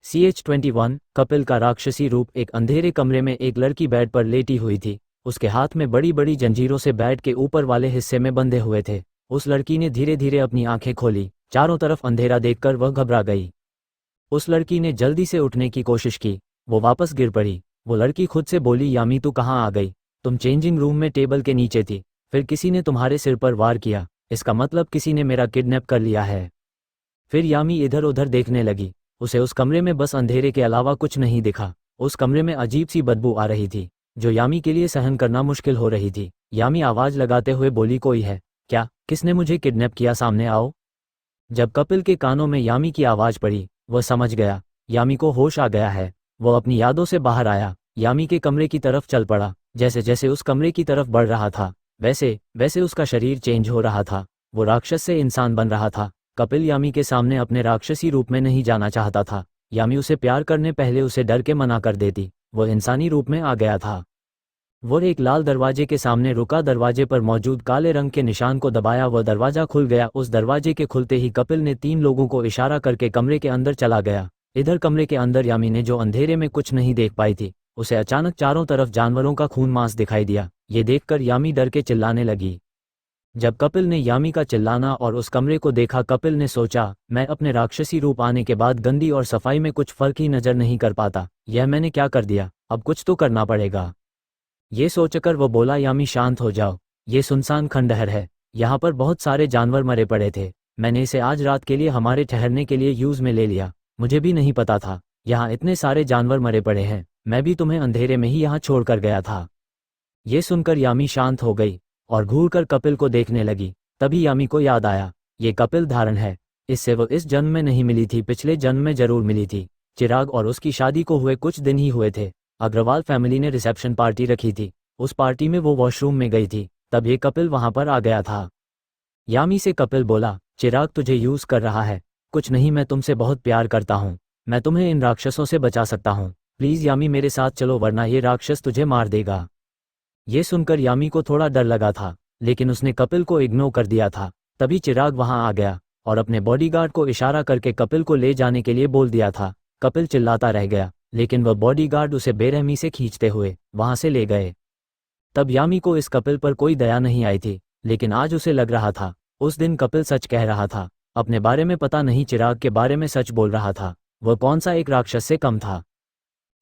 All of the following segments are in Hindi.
CH21 कपिल का राक्षसी रूप। एक अंधेरे कमरे में एक लड़की बेड पर लेटी हुई थी। उसके हाथ में बड़ी बड़ी जंजीरों से बेड के ऊपर वाले हिस्से में बंधे हुए थे। उस लड़की ने धीरे धीरे अपनी आंखें खोली। चारों तरफ अंधेरा देखकर वह घबरा गई। उस लड़की ने जल्दी से उठने की कोशिश की, वो वापस गिर पड़ी। वो लड़की खुद से बोली, यामी तू कहाँ आ गई? तुम चेंजिंग रूम में टेबल के नीचे थी, फिर किसी ने तुम्हारे सिर पर वार किया। इसका मतलब किसी ने मेरा किडनैप कर लिया है। फिर यामी इधर उधर देखने लगी। उसे उस कमरे में बस अंधेरे के अलावा कुछ नहीं दिखा। उस कमरे में अजीब सी बदबू आ रही थी जो यामी के लिए सहन करना मुश्किल हो रही थी। यामी आवाज लगाते हुए बोली, कोई है क्या? किसने मुझे किडनैप किया? सामने आओ। जब कपिल के कानों में यामी की आवाज पड़ी, वह समझ गया यामी को होश आ गया है। वह अपनी यादों से बाहर आया, यामी के कमरे की तरफ चल पड़ा। जैसे जैसे उस कमरे की तरफ बढ़ रहा था, वैसे वैसे उसका शरीर चेंज हो रहा था। वो राक्षस से इंसान बन रहा था। कपिल यामी के सामने अपने राक्षसी रूप में नहीं जाना चाहता था। यामी उसे प्यार करने पहले उसे डर के मना कर देती। वो इंसानी रूप में आ गया था। वो एक लाल दरवाजे के सामने रुका, दरवाजे पर मौजूद काले रंग के निशान को दबाया। वह दरवाजा खुल गया। उस दरवाजे के खुलते ही कपिल ने 3 लोगों को इशारा करके कमरे के अंदर चला गया। इधर कमरे के अंदर यामी ने जो अंधेरे में कुछ नहीं देख पाई थी, उसे अचानक चारों तरफ जानवरों का खून मांस दिखाई दिया। ये देखकर यामी डर के चिल्लाने लगी। जब कपिल ने यामी का चिल्लाना और उस कमरे को देखा, कपिल ने सोचा, मैं अपने राक्षसी रूप आने के बाद गंदी और सफाई में कुछ फर्क ही नजर नहीं कर पाता। यह मैंने क्या कर दिया? अब कुछ तो करना पड़ेगा। ये सोचकर वो बोला, यामी शांत हो जाओ। ये सुनसान खंडहर है, यहाँ पर बहुत सारे जानवर मरे पड़े थे। मैंने इसे आज रात के लिए हमारे ठहरने के लिए यूज में ले लिया। मुझे भी नहीं पता था यहाँ इतने सारे जानवर मरे पड़े हैं। मैं भी तुम्हें अंधेरे में ही यहाँ छोड़ कर गया था। ये सुनकर यामी शांत हो गई और घूरकर कपिल को देखने लगी। तभी यामी को याद आया, ये कपिल धारण है। इससे वो इस जन्म में नहीं मिली थी, पिछले जन्म में जरूर मिली थी। चिराग और उसकी शादी को हुए कुछ दिन ही हुए थे। अग्रवाल फैमिली ने रिसेप्शन पार्टी रखी थी। उस पार्टी में वो वॉशरूम में गई थी, तब ये कपिल वहां पर आ गया था। यामी से कपिल बोला, चिराग तुझे यूज कर रहा है। कुछ नहीं, मैं तुमसे बहुत प्यार करता हूँ। मैं तुम्हें इन राक्षसों से बचा सकता हूँ। प्लीज यामी मेरे साथ चलो, वरना ये राक्षस तुझे मार देगा। ये सुनकर यामी को थोड़ा डर लगा था, लेकिन उसने कपिल को इग्नोर कर दिया था। तभी चिराग वहां आ गया और अपने बॉडीगार्ड को इशारा करके कपिल को ले जाने के लिए बोल दिया था। कपिल चिल्लाता रह गया, लेकिन वह बॉडीगार्ड उसे बेरहमी से खींचते हुए वहां से ले गए। तब यामी को इस कपिल पर कोई दया नहीं आई थी, लेकिन आज उसे लग रहा था उस दिन कपिल सच कह रहा था। अपने बारे में पता नहीं, चिराग के बारे में सच बोल रहा था। वह कौन सा एक राक्षस से कम था।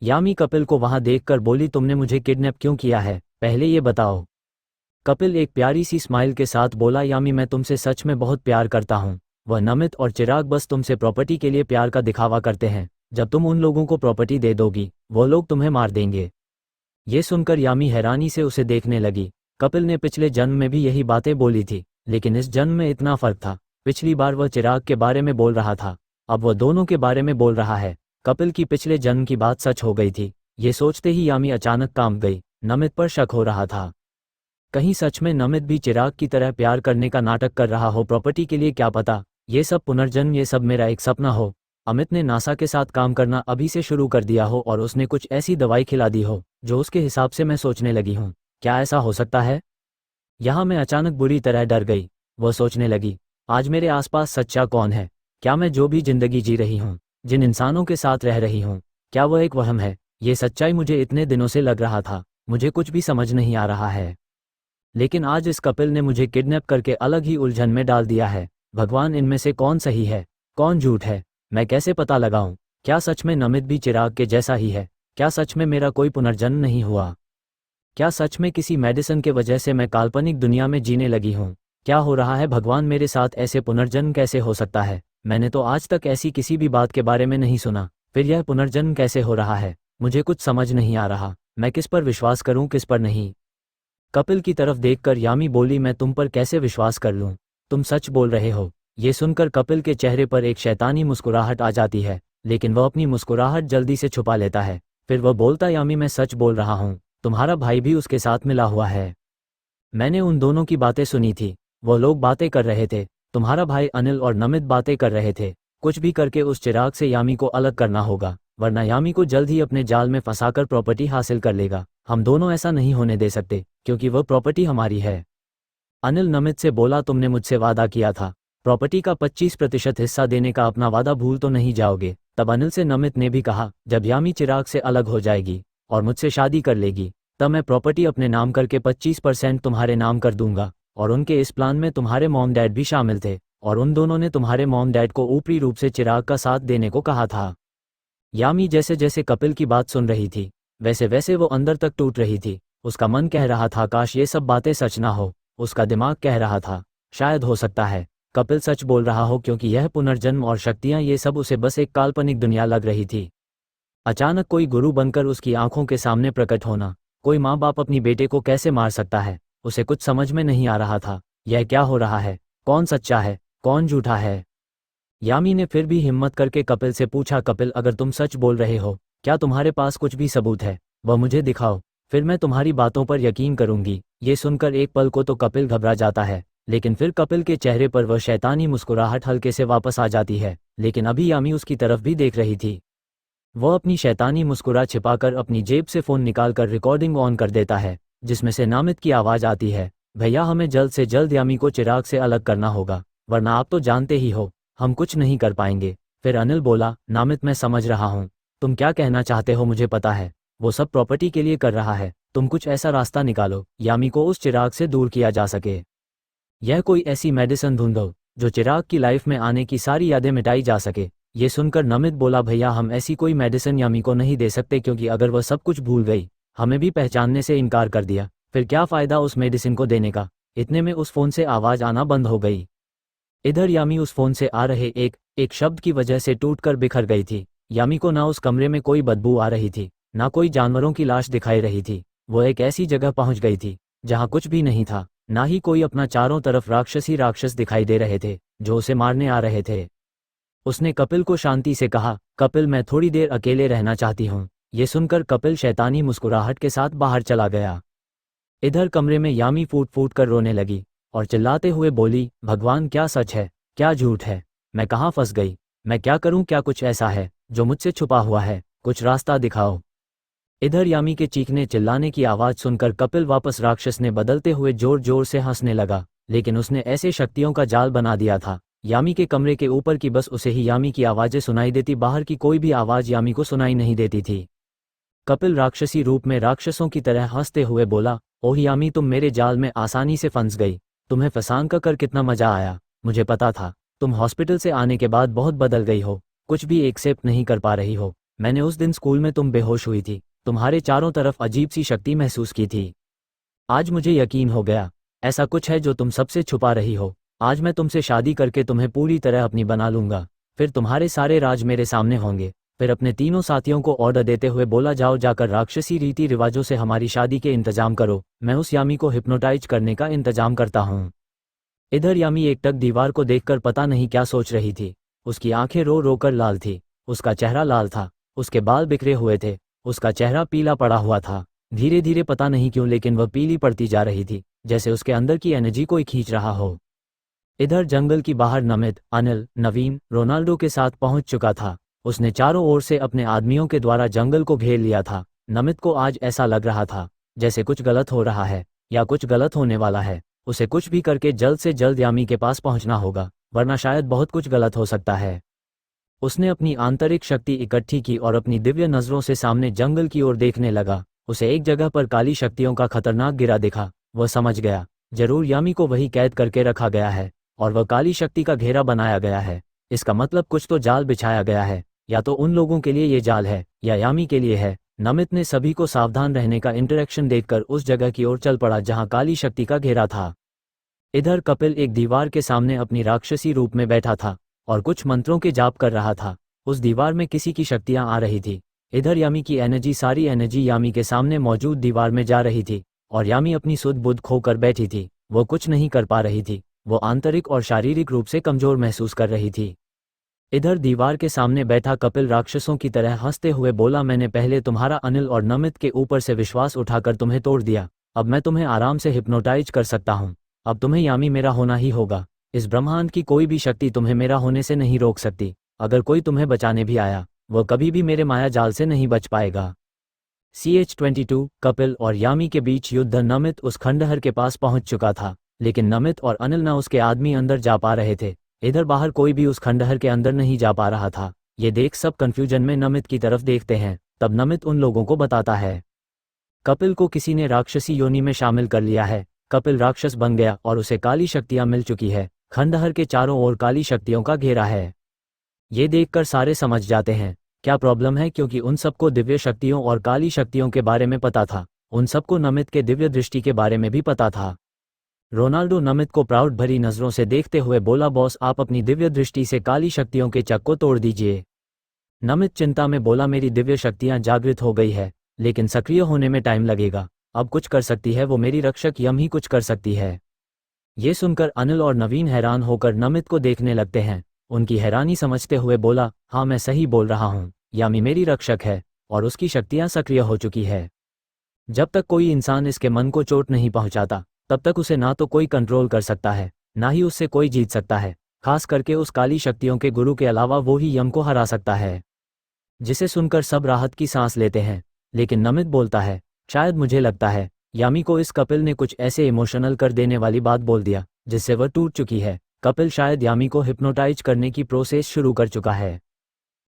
यामी कपिल को वहां देखकर बोली, तुमने मुझे किडनैप क्यों किया है, पहले ये बताओ। कपिल एक प्यारी सी स्माइल के साथ बोला, यामी मैं तुमसे सच में बहुत प्यार करता हूँ। वह नमित और चिराग बस तुमसे प्रॉपर्टी के लिए प्यार का दिखावा करते हैं। जब तुम उन लोगों को प्रॉपर्टी दे दोगी, वो लोग तुम्हें मार देंगे। ये सुनकर यामी हैरानी से उसे देखने लगी। कपिल ने पिछले जन्म में भी यही बातें बोली थी, लेकिन इस जन्म में इतना फर्क था। पिछली बार वह चिराग के बारे में बोल रहा था, अब वह दोनों के बारे में बोल रहा है। कपिल की पिछले जन्म की बात सच हो गई थी। ये सोचते ही यामी अचानक कांप गई। नमित पर शक हो रहा था, कहीं सच में नमित भी चिराग की तरह प्यार करने का नाटक कर रहा हो प्रॉपर्टी के लिए। क्या पता ये सब पुनर्जन्म, ये सब मेरा एक सपना हो। अमित ने नासा के साथ काम करना अभी से शुरू कर दिया हो और उसने कुछ ऐसी दवाई खिला दी हो जो उसके हिसाब से मैं सोचने लगी हूँ। क्या ऐसा हो सकता है? यहाँ मैं अचानक बुरी तरह डर गई। वह सोचने लगी, आज मेरे आसपास सच्चा कौन है? क्या मैं जो भी जिंदगी जी रही हूँ, जिन इंसानों के साथ रह रही हूँ, क्या वह एक वहम है? ये सच्चाई मुझे इतने दिनों से लग रहा था। मुझे कुछ भी समझ नहीं आ रहा है। लेकिन आज इस कपिल ने मुझे किडनैप करके अलग ही उलझन में डाल दिया है। भगवान, इनमें से कौन सही है, कौन झूठ है? मैं कैसे पता लगाऊं? क्या सच में नमित भी चिराग के जैसा ही है? क्या सच में मेरा कोई पुनर्जन्म नहीं हुआ? क्या सच में किसी मेडिसिन के वजह से मैं काल्पनिक दुनिया में जीने लगी हूँ? क्या हो रहा है? भगवान, मेरे साथ ऐसे पुनर्जन्म कैसे हो सकता है? मैंने तो आज तक ऐसी किसी भी बात के बारे में नहीं सुना, फिर यह पुनर्जन्म कैसे हो रहा है? मुझे कुछ समझ नहीं आ रहा। मैं किस पर विश्वास करूं, किस पर नहीं? कपिल की तरफ देखकर यामी बोली, मैं तुम पर कैसे विश्वास कर लूं? तुम सच बोल रहे हो। ये सुनकर कपिल के चेहरे पर एक शैतानी मुस्कुराहट आ जाती है, लेकिन वह अपनी मुस्कुराहट जल्दी से छुपा लेता है। फिर वह बोलता, यामी मैं सच बोल रहा हूँ। तुम्हारा भाई भी उसके साथ मिला हुआ है। मैंने उन दोनों की बातें सुनी थी। वो लोग बातें कर रहे थे, तुम्हारा भाई अनिल और नमित बातें कर रहे थे। कुछ भी करके उस चिराग से यामी को अलग करना होगा, वरना यामी को जल्द ही अपने जाल में फंसाकर प्रॉपर्टी हासिल कर लेगा। हम दोनों ऐसा नहीं होने दे सकते, क्योंकि वह प्रॉपर्टी हमारी है। अनिल नमित से बोला, तुमने मुझसे वादा किया था प्रॉपर्टी का 25% हिस्सा देने का अपना वादा भूल तो नहीं जाओगे। तब अनिल से नमित ने भी कहा, जब यामी चिराग से अलग हो जाएगी और मुझसे शादी कर लेगी तब मैं प्रॉपर्टी अपने नाम करके 25% तुम्हारे नाम कर दूंगा। और उनके इस प्लान में तुम्हारे मॉम डैड भी शामिल थे और उन दोनों ने तुम्हारे मॉम डैड को ऊपरी रूप से चिराग का साथ देने को कहा था। यामी जैसे जैसे कपिल की बात सुन रही थी वैसे वैसे वो अंदर तक टूट रही थी। उसका मन कह रहा था काश ये सब बातें सच ना हो। उसका दिमाग कह रहा था शायद हो सकता है कपिल सच बोल रहा हो, क्योंकि यह पुनर्जन्म और शक्तियां ये सब उसे बस एक काल्पनिक दुनिया लग रही थी। अचानक कोई गुरु बनकर उसकी आंखों के सामने प्रकट होना, कोई माँ बाप अपनी बेटे को कैसे मार सकता है, उसे कुछ समझ में नहीं आ रहा था। यह क्या हो रहा है? कौन सच्चा है, कौन झूठा है? यामी ने फिर भी हिम्मत करके कपिल से पूछा, कपिल अगर तुम सच बोल रहे हो क्या तुम्हारे पास कुछ भी सबूत है? वह मुझे दिखाओ, फिर मैं तुम्हारी बातों पर यकीन करूंगी। ये सुनकर एक पल को तो कपिल घबरा जाता है, लेकिन फिर कपिल के चेहरे पर वह शैतानी मुस्कुराहट हल्के से वापस आ जाती है। लेकिन अभी यामी उसकी तरफ भी देख रही थी। वह अपनी शैतानी मुस्कुरा छिपाकर अपनी जेब से फ़ोन निकालकर रिकॉर्डिंग ऑन कर देता है, जिसमें से नामित की आवाज़ आती है, भैया हमें जल्द से जल्द यामी को चिराग से अलग करना होगा, वरना आप तो जानते ही हो हम कुछ नहीं कर पाएंगे। फिर अनिल बोला, नामित मैं समझ रहा हूँ तुम क्या कहना चाहते हो, मुझे पता है वो सब प्रॉपर्टी के लिए कर रहा है। तुम कुछ ऐसा रास्ता निकालो यामी को उस चिराग से दूर किया जा सके। यह कोई ऐसी मेडिसिन ढूंढो जो चिराग की लाइफ में आने की सारी यादें मिटाई जा सके। ये सुनकर नमित बोला, भैया हम ऐसी कोई मेडिसिन यामी को नहीं दे सकते, क्योंकि अगर वह सब कुछ भूल गई, हमें भी पहचानने से इनकार कर दिया, फिर क्या फ़ायदा उस मेडिसिन को देने का। इतने में उस फ़ोन से आवाज़ आना बंद हो गई। इधर यामी उस फ़ोन से आ रहे एक शब्द की वजह से टूटकर बिखर गई थी। यामी को ना उस कमरे में कोई बदबू आ रही थी, ना कोई जानवरों की लाश दिखाई रही थी। वो एक ऐसी जगह पहुंच गई थी जहां कुछ भी नहीं था, ना ही कोई अपना। चारों तरफ राक्षस ही राक्षस दिखाई दे रहे थे जो उसे मारने आ रहे थे। उसने कपिल को शांति से कहा, कपिल मैं थोड़ी देर अकेले रहना चाहती हूँ। ये सुनकर कपिल शैतानी मुस्कुराहट के साथ बाहर चला गया। इधर कमरे में यामी फूट फूट कर रोने लगी और चिल्लाते हुए बोली, भगवान क्या सच है क्या झूठ है, मैं कहाँ फंस गई, मैं क्या करूं, क्या कुछ ऐसा है जो मुझसे छुपा हुआ है, कुछ रास्ता दिखाओ। इधर यामी के चीखने चिल्लाने की आवाज़ सुनकर कपिल वापस राक्षस ने बदलते हुए जोर जोर से हंसने लगा। लेकिन उसने ऐसे शक्तियों का जाल बना दिया था यामी के कमरे के ऊपर की बस उसे ही यामी की आवाज़ें सुनाई देती, बाहर की कोई भी आवाज़ यामी को सुनाई नहीं देती थी। कपिल राक्षसी रूप में राक्षसों की तरह हंसते हुए बोला, ओह यामी तुम मेरे जाल में आसानी से फंस गई, तुम्हें फंसान कर कितना मजा आया। मुझे पता था तुम हॉस्पिटल से आने के बाद बहुत बदल गई हो, कुछ भी एक्सेप्ट नहीं कर पा रही हो। मैंने उस दिन स्कूल में तुम बेहोश हुई थी, तुम्हारे चारों तरफ अजीब सी शक्ति महसूस की थी। आज मुझे यकीन हो गया ऐसा कुछ है जो तुम सबसे छुपा रही हो। आज मैं तुमसे शादी करके तुम्हें पूरी तरह अपनी बना लूंगा, फिर तुम्हारे सारे राज मेरे सामने होंगे। फिर अपने तीनों साथियों को ऑर्डर देते हुए बोला, जाओ जाकर राक्षसी रीति रिवाजों से हमारी शादी के इंतजाम करो, मैं उस यामी को हिप्नोटाइज करने का इंतजाम करता हूँ। इधर यामी एकटक दीवार को देखकर पता नहीं क्या सोच रही थी। उसकी आंखें रो रो कर लाल थी, उसका चेहरा लाल था, उसके बाल बिखरे हुए थे, उसका चेहरा पीला पड़ा हुआ था। धीरे धीरे पता नहीं क्यों लेकिन वह पीली पड़ती जा रही थी, जैसे उसके अंदर की एनर्जी कोई खींच रहा हो। इधर जंगल की बाहर नमित, अनिल, नवीन, रोनाल्डो के साथ पहुंच चुका था। उसने चारों ओर से अपने आदमियों के द्वारा जंगल को घेर लिया था। नमित को आज ऐसा लग रहा था जैसे कुछ गलत हो रहा है या कुछ गलत होने वाला है। उसे कुछ भी करके जल्द से जल्द यामी के पास पहुंचना होगा, वरना शायद बहुत कुछ गलत हो सकता है। उसने अपनी आंतरिक शक्ति इकट्ठी की और अपनी दिव्य नज़रों से सामने जंगल की ओर देखने लगा। उसे एक जगह पर काली शक्तियों का खतरनाक गिरा दिखा। वह समझ गया जरूर यामी को वही कैद करके रखा गया है और वह काली शक्ति का घेरा बनाया गया है। इसका मतलब कुछ तो जाल बिछाया गया है, या तो उन लोगों के लिए ये जाल है या यामी के लिए है। नमित ने सभी को सावधान रहने का इंटरेक्शन देखकर उस जगह की ओर चल पड़ा जहां काली शक्ति का घेरा था। इधर कपिल एक दीवार के सामने अपनी राक्षसी रूप में बैठा था और कुछ मंत्रों के जाप कर रहा था। उस दीवार में किसी की शक्तियां आ रही थी। इधर यामी की एनर्जी, सारी एनर्जी यामी के सामने मौजूद दीवार में जा रही थी और यामी अपनी सुध बुध खोकर बैठी थी। वो कुछ नहीं कर पा रही थी, वो आंतरिक और शारीरिक रूप से कमजोर महसूस कर रही थी। इधर दीवार के सामने बैठा कपिल राक्षसों की तरह हंसते हुए बोला, मैंने पहले तुम्हारा अनिल और नमित के ऊपर से विश्वास उठाकर तुम्हें तोड़ दिया, अब मैं तुम्हें आराम से हिप्नोटाइज कर सकता हूँ। अब तुम्हें यामी मेरा होना ही होगा। इस ब्रह्मांड की कोई भी शक्ति तुम्हें मेरा होने से नहीं रोक सकती। अगर कोई तुम्हें बचाने भी आया, वह कभी भी मेरे माया जाल से नहीं बच पाएगा। CH-22 कपिल और यामी के बीच युद्ध। नमित उस खंडहर के पास पहुंच चुका था, लेकिन नमित और अनिल न उसके आदमी अंदर जा पा रहे थे इधर बाहर कोई भी उस खंडहर के अंदर नहीं जा पा रहा था। ये देख सब कंफ्यूजन में नमित की तरफ देखते हैं। तब नमित उन लोगों को बताता है, कपिल को किसी ने राक्षसी योनि में शामिल कर लिया है। कपिल राक्षस बन गया और उसे काली शक्तियां मिल चुकी है। खंडहर के चारों ओर काली शक्तियों का घेरा है। ये देखकर सारे समझ जाते हैं क्या प्रॉब्लम है, क्योंकि उन सबको दिव्य शक्तियों और काली शक्तियों के बारे में पता था। उन सबको नमित के दिव्य दृष्टि के बारे में भी पता था। रोनाल्डो नमित को प्राउड भरी नजरों से देखते हुए बोला, बॉस आप अपनी दिव्य दृष्टि से काली शक्तियों के चक को तोड़ दीजिए। नमित चिंता में बोला, मेरी दिव्य शक्तियां जागृत हो गई है, लेकिन सक्रिय होने में टाइम लगेगा। अब कुछ कर सकती है वो मेरी रक्षक यम ही कुछ कर सकती है। ये सुनकर अनिल और नवीन हैरान होकर नमित को देखने लगते हैं। उनकी हैरानी समझते हुए बोला, हाँ मैं सही बोल रहा हूँ, यामी मेरी रक्षक है और उसकी शक्तियां सक्रिय हो चुकी है। जब तक कोई इंसान इसके मन को चोट नहीं पहुंचाता तब तक उसे ना तो कोई कंट्रोल कर सकता है, ना ही उससे कोई जीत सकता है। खास करके उस काली शक्तियों के गुरु के अलावा वो ही यम को हरा सकता है। जिसे सुनकर सब राहत की सांस लेते हैं। लेकिन नमित बोलता है, शायद मुझे लगता है यामी को इस कपिल ने कुछ ऐसे इमोशनल कर देने वाली बात बोल दिया जिससे वह टूट चुकी है। कपिल शायद यामी को हिप्नोटाइज करने की प्रोसेस शुरू कर चुका है।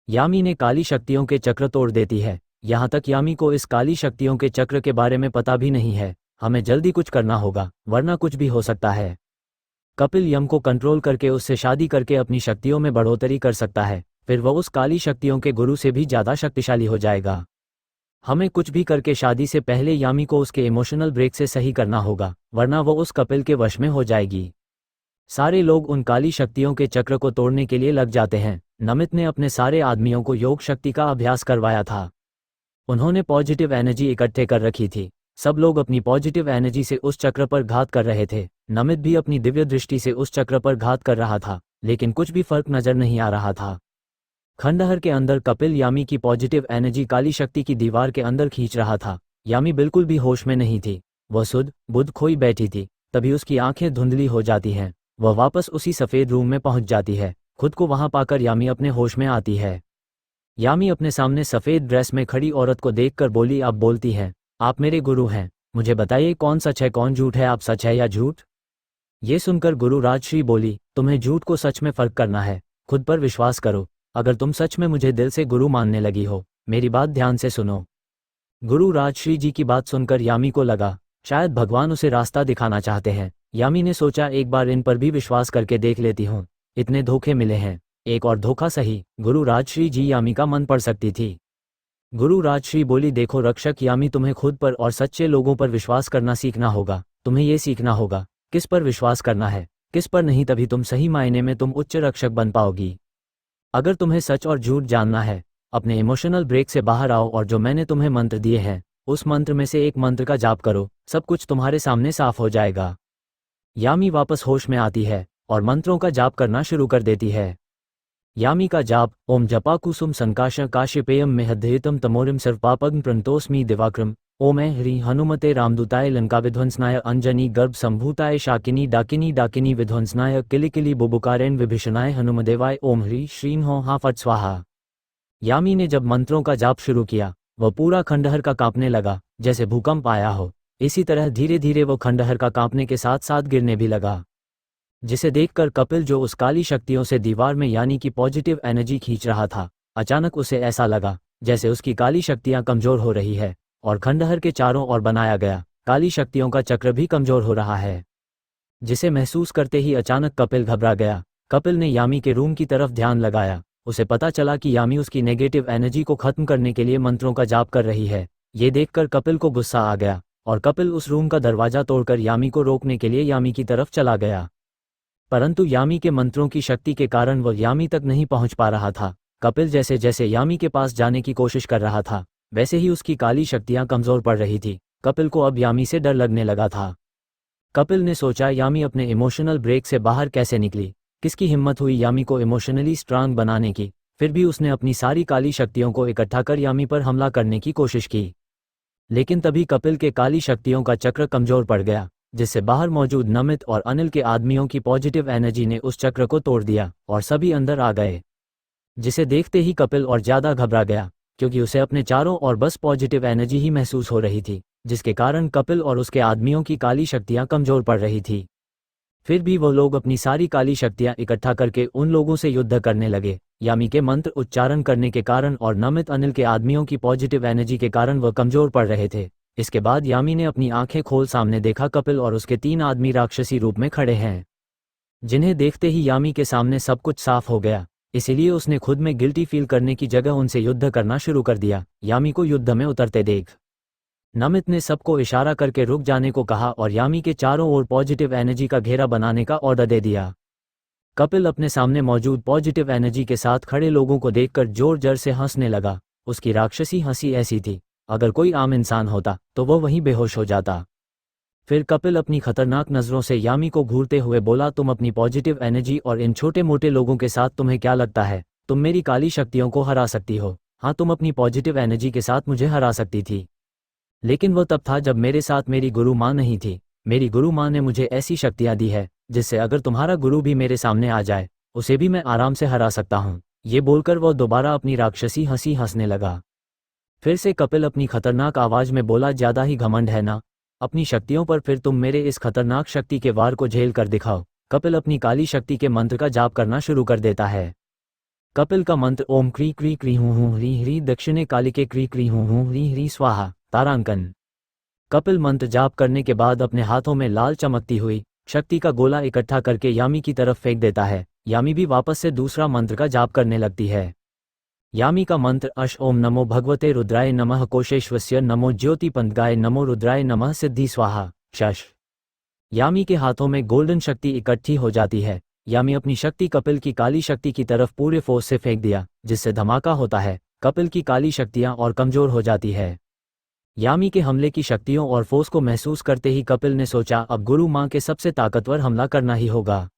यामी ने काली शक्तियों के चक्र तोड़ देती है। यहाँ तक यामी को इस काली शक्तियों के चक्र के बारे में पता भी नहीं है। हमें जल्दी कुछ करना होगा वरना कुछ भी हो सकता है। कपिल यम को कंट्रोल करके उससे शादी करके अपनी शक्तियों में बढ़ोतरी कर सकता है, फिर वह उस काली शक्तियों के गुरु से भी ज़्यादा शक्तिशाली हो जाएगा। हमें कुछ भी करके शादी से पहले यामी को उसके इमोशनल ब्रेक से सही करना होगा, वरना वो उस कपिल के वश में हो जाएगी। सारे लोग उन काली शक्तियों के चक्र को तोड़ने के लिए लग जाते हैं। नमित ने अपने सारे आदमियों को योग शक्ति का अभ्यास करवाया था। उन्होंने पॉजिटिव एनर्जी इकट्ठे कर रखी थी। सब लोग अपनी पॉजिटिव एनर्जी से उस चक्र पर घात कर रहे थे। नमित भी अपनी दिव्य दृष्टि से उस चक्र पर घात कर रहा था, लेकिन कुछ भी फर्क नजर नहीं आ रहा था। खंडहर के अंदर कपिल यामी की पॉजिटिव एनर्जी काली शक्ति की दीवार के अंदर खींच रहा था। यामी बिल्कुल भी होश में नहीं थी, वह सुध बुध खोई बैठी थी। तभी उसकी आंखें धुंधली हो जाती हैं। वह वापस उसी सफ़ेद रूम में पहुंच जाती है। खुद को वहां पाकर यामी अपने होश में आती है। यामी अपने सामने सफ़ेद ड्रेस में खड़ी औरत को देखकर बोली, आप बोलती हैं, आप मेरे गुरु हैं, मुझे बताइए कौन सच है कौन झूठ है, आप सच है या झूठ। ये सुनकर गुरु राजश्री बोली, तुम्हें झूठ को सच में फर्क करना है, खुद पर विश्वास करो। अगर तुम सच में मुझे दिल से गुरु मानने लगी हो, मेरी बात ध्यान से सुनो। गुरु राजश्री जी की बात सुनकर यामी को लगा शायद भगवान उसे रास्ता दिखाना चाहते हैं। यामी ने सोचा एक बार इन पर भी विश्वास करके देख लेती हूँ, इतने धोखे मिले हैं, एक और धोखा सही। गुरु राजश्री जी यामी का मन पढ़ सकती थी। गुरु राजश्री बोली, देखो रक्षक यामी, तुम्हें खुद पर और सच्चे लोगों पर विश्वास करना सीखना होगा। तुम्हें ये सीखना होगा किस पर विश्वास करना है, किस पर नहीं, तभी तुम सही मायने में तुम उच्च रक्षक बन पाओगी। अगर तुम्हें सच और झूठ जानना है, अपने इमोशनल ब्रेक से बाहर आओ और जो मैंने तुम्हें मंत्र दिए हैं उस मंत्र में से एक मंत्र का जाप करो, सब कुछ तुम्हारे सामने साफ हो जाएगा। यामी वापस होश में आती है और मंत्रों का जाप करना शुरू कर देती है। यामी का जाप, ओम जपा कुसुम संकाश काश्यपेयम मेहध्येतम तमोरिम सर्वपापग्न प्रणतोस्मि दिवाक्रम, ओम ह्री हनुमते रामदूताय लंका विध्वंसनाय अंजनी गर्भ संभूताय शाकिनी डाकिनी डाकिनी विध्वंसनाय किलिकिली बुबुकारेण विभीषणाय हनुमदेवाय ओम ह्री श्रीं हो हा फट स्वाहा। यामी ने जब मंत्रों का जाप शुरू किया वह पूरा खंडहर का कांपने लगा जैसे भूकंप आया हो। इसी तरह धीरे धीरे वो खंडहर का कांपने के साथ साथ गिरने भी लगा, जिसे देखकर कपिल जो उस काली शक्तियों से दीवार में यानी कि पॉजिटिव एनर्जी खींच रहा था, अचानक उसे ऐसा लगा जैसे उसकी काली शक्तियां कमजोर हो रही है और खंडहर के चारों ओर बनाया गया काली शक्तियों का चक्र भी कमजोर हो रहा है। जिसे महसूस करते ही अचानक कपिल घबरा गया। कपिल ने यामी के रूम की तरफ ध्यान लगाया। उसे पता चला कि यामी उसकी नेगेटिव एनर्जी को खत्म करने के लिए मंत्रों का जाप कर रही है। ये देखकर कपिल को गुस्सा आ गया और कपिल उस रूम का दरवाजा तोड़कर यामी को रोकने के लिए यामी की तरफ चला गया। परंतु यामी के मंत्रों की शक्ति के कारण वह यामी तक नहीं पहुंच पा रहा था। कपिल जैसे जैसे यामी के पास जाने की कोशिश कर रहा था वैसे ही उसकी काली शक्तियां कमजोर पड़ रही थी। कपिल को अब यामी से डर लगने लगा था। कपिल ने सोचा यामी अपने इमोशनल ब्रेक से बाहर कैसे निकली, किसकी हिम्मत हुई यामी को इमोशनली स्ट्रांग बनाने की। फिर भी उसने अपनी सारी काली शक्तियों को इकट्ठा कर यामी पर हमला करने की कोशिश की। लेकिन तभी कपिल के काली शक्तियों का चक्र कमजोर पड़ गया, जिससे बाहर मौजूद नमित और अनिल के आदमियों की पॉजिटिव एनर्जी ने उस चक्र को तोड़ दिया और सभी अंदर आ गए। जिसे देखते ही कपिल और ज्यादा घबरा गया, क्योंकि उसे अपने चारों ओर बस पॉजिटिव एनर्जी ही महसूस हो रही थी, जिसके कारण कपिल और उसके आदमियों की काली शक्तियां कमजोर पड़ रही थी। फिर भी वो लोग अपनी सारी काली शक्तियां इकट्ठा करके उन लोगों से युद्ध करने लगे। यामी के मंत्र उच्चारण करने के कारण और नमित अनिल के आदमियों की पॉजिटिव एनर्जी के कारण वह कमजोर पड़ रहे थे। इसके बाद यामी ने अपनी आंखें खोल सामने देखा कपिल और उसके 3 आदमी राक्षसी रूप में खड़े हैं, जिन्हें देखते ही यामी के सामने सब कुछ साफ हो गया। इसीलिए उसने खुद में गिल्टी फील करने की जगह उनसे युद्ध करना शुरू कर दिया। यामी को युद्ध में उतरते देख नमित ने सबको इशारा करके रुक जाने को कहा और यामी के चारों ओर पॉजिटिव एनर्जी का घेरा बनाने का ऑर्डर दे दिया। कपिल अपने सामने मौजूद पॉजिटिव एनर्जी के साथ खड़े लोगों को देखकर जोर जोर से हंसने लगा। उसकी राक्षसी हंसी ऐसी थी, अगर कोई आम इंसान होता तो वह वहीं बेहोश हो जाता। फिर कपिल अपनी खतरनाक नज़रों से यामी को घूरते हुए बोला, तुम अपनी पॉजिटिव एनर्जी और इन छोटे मोटे लोगों के साथ तुम्हें क्या लगता है तुम मेरी काली शक्तियों को हरा सकती हो? हाँ, तुम अपनी पॉजिटिव एनर्जी के साथ मुझे हरा सकती थी, लेकिन वो तब था जब मेरे साथ मेरी गुरु माँ नहीं थी। मेरी गुरु माँ ने मुझे ऐसी शक्तियाँ दी है जिससे अगर तुम्हारा गुरु भी मेरे सामने आ जाए उसे भी मैं आराम से हरा सकता हूँ। ये बोलकर वह दोबारा अपनी राक्षसी हंसी हंसने लगा। फिर से कपिल अपनी खतरनाक आवाज में बोला, ज्यादा ही घमंड है ना अपनी शक्तियों पर? फिर तुम मेरे इस खतरनाक शक्ति के वार को झेल कर दिखाओ। कपिल अपनी काली शक्ति के मंत्र का जाप करना शुरू कर देता है। कपिल का मंत्र ओम क्री क्री क्री हूँ हूँ ह्री ह्री दक्षिणे कालिके क्री क्री हूँ हूँ ह्री ह्री स्वाहा तारांकन। कपिल मंत्र जाप करने के बाद अपने हाथों में लाल चमकती हुई शक्ति का गोला इकट्ठा करके यामी की तरफ फेंक देता है। यामी भी वापस से दूसरा मंत्र का जाप करने लगती है। यामी का मंत्र अश ओम नमो भगवते रुद्राय नमः कोशेश्वस्य नमो ज्योतिपंतगाय नमो रुद्राय नमः सिद्धि स्वाहा शश। यामी के हाथों में गोल्डन शक्ति इकट्ठी हो जाती है। यामी अपनी शक्ति कपिल की काली शक्ति की तरफ पूरे फोर्स से फेंक दिया, जिससे धमाका होता है। कपिल की काली शक्तियां और कमजोर हो जाती है। यामी के हमले की शक्तियों और फोर्स को महसूस करते ही कपिल ने सोचा, अब गुरु माँ के सबसे ताकतवर हमला करना ही होगा।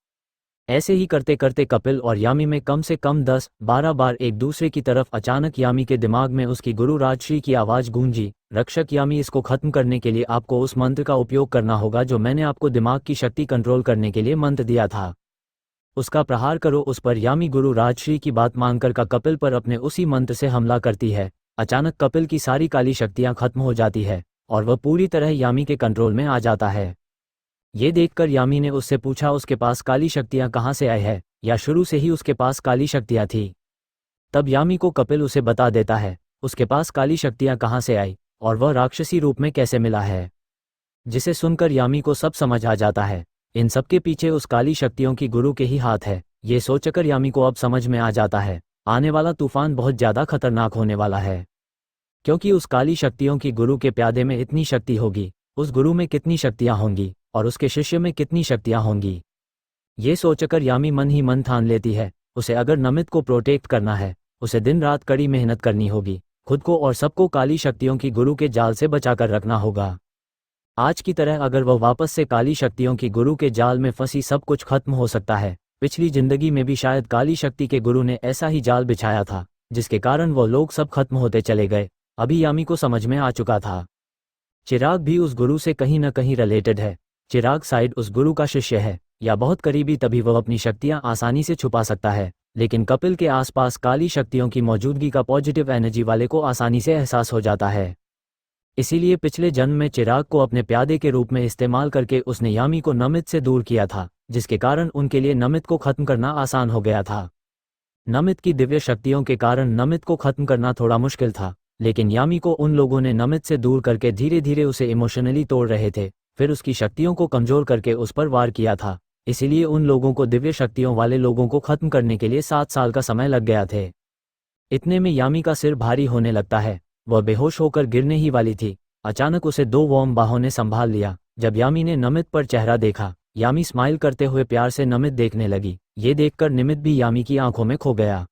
ऐसे ही करते करते कपिल और यामी में कम से कम 10-12 बार एक दूसरे की तरफ अचानक यामी के दिमाग में उसकी गुरु राजश्री की आवाज गूंजी, रक्षक यामी, इसको खत्म करने के लिए आपको उस मंत्र का उपयोग करना होगा जो मैंने आपको दिमाग की शक्ति कंट्रोल करने के लिए मंत्र दिया था। उसका प्रहार करो उस पर। यामी गुरु राजश्री की बात मानकर का कपिल पर अपने उसी मंत्र से हमला करती है। अचानक कपिल की सारी काली शक्तियां खत्म हो जाती है और वह पूरी तरह यामी के कंट्रोल में आ जाता है। ये देखकर यामी ने उससे पूछा, उसके पास काली शक्तियां कहाँ से आई है, या शुरू से ही उसके पास काली शक्तियां थी? तब यामी को कपिल उसे बता देता है उसके पास काली शक्तियां कहाँ से आई और वह राक्षसी रूप में कैसे मिला है। जिसे सुनकर यामी को सब समझ आ जाता है। इन सब के पीछे उस काली शक्तियों की गुरु के ही हाथ है। ये सोचकर यामी को अब समझ में आ जाता है आने वाला तूफान बहुत ज्यादा खतरनाक होने वाला है, क्योंकि उस काली शक्तियों की गुरु के प्यादे में इतनी शक्ति होगी, उस गुरु में कितनी शक्तियां होंगी और उसके शिष्य में कितनी शक्तियां होंगी। ये सोचकर यामी मन ही मन ठान लेती है उसे अगर नमित को प्रोटेक्ट करना है उसे दिन रात कड़ी मेहनत करनी होगी, खुद को और सबको काली शक्तियों की गुरु के जाल से बचाकर रखना होगा। आज की तरह अगर वह वापस से काली शक्तियों की गुरु के जाल में फंसी सब कुछ खत्म हो सकता है। पिछली जिंदगी में भी शायद काली शक्ति के गुरु ने ऐसा ही जाल बिछाया था जिसके कारण वो लोग सब खत्म होते चले गए। अभी यामी को समझ में आ चुका था चिराग भी उस गुरु से कहीं न कहीं रिलेटेड है। चिराग शायद उस गुरु का शिष्य है या बहुत करीबी, तभी वह अपनी शक्तियां आसानी से छुपा सकता है। लेकिन कपिल के आसपास काली शक्तियों की मौजूदगी का पॉजिटिव एनर्जी वाले को आसानी से एहसास हो जाता है। इसीलिए पिछले जन्म में चिराग को अपने प्यादे के रूप में इस्तेमाल करके उसने यामी को नमित से दूर किया था, जिसके कारण उनके लिए नमित को खत्म करना आसान हो गया था। नमित की दिव्य शक्तियों के कारण नमित को खत्म करना थोड़ा मुश्किल था, लेकिन यामी को उन लोगों ने नमित से दूर करके धीरे धीरे उसे इमोशनली तोड़ रहे थे, फिर उसकी शक्तियों को कमजोर करके उस पर वार किया था। इसीलिए उन लोगों को दिव्य शक्तियों वाले लोगों को खत्म करने के लिए 7 साल का समय लग गया थे। इतने में यामी का सिर भारी होने लगता है, वह बेहोश होकर गिरने ही वाली थी। अचानक उसे 2 वार्म बाहों ने संभाल लिया। जब यामी ने नमित पर चेहरा देखा, यामी स्माइल करते हुए प्यार से नमित देखने लगी। ये देखकर निमित भी यामी की आंखों में खो गया।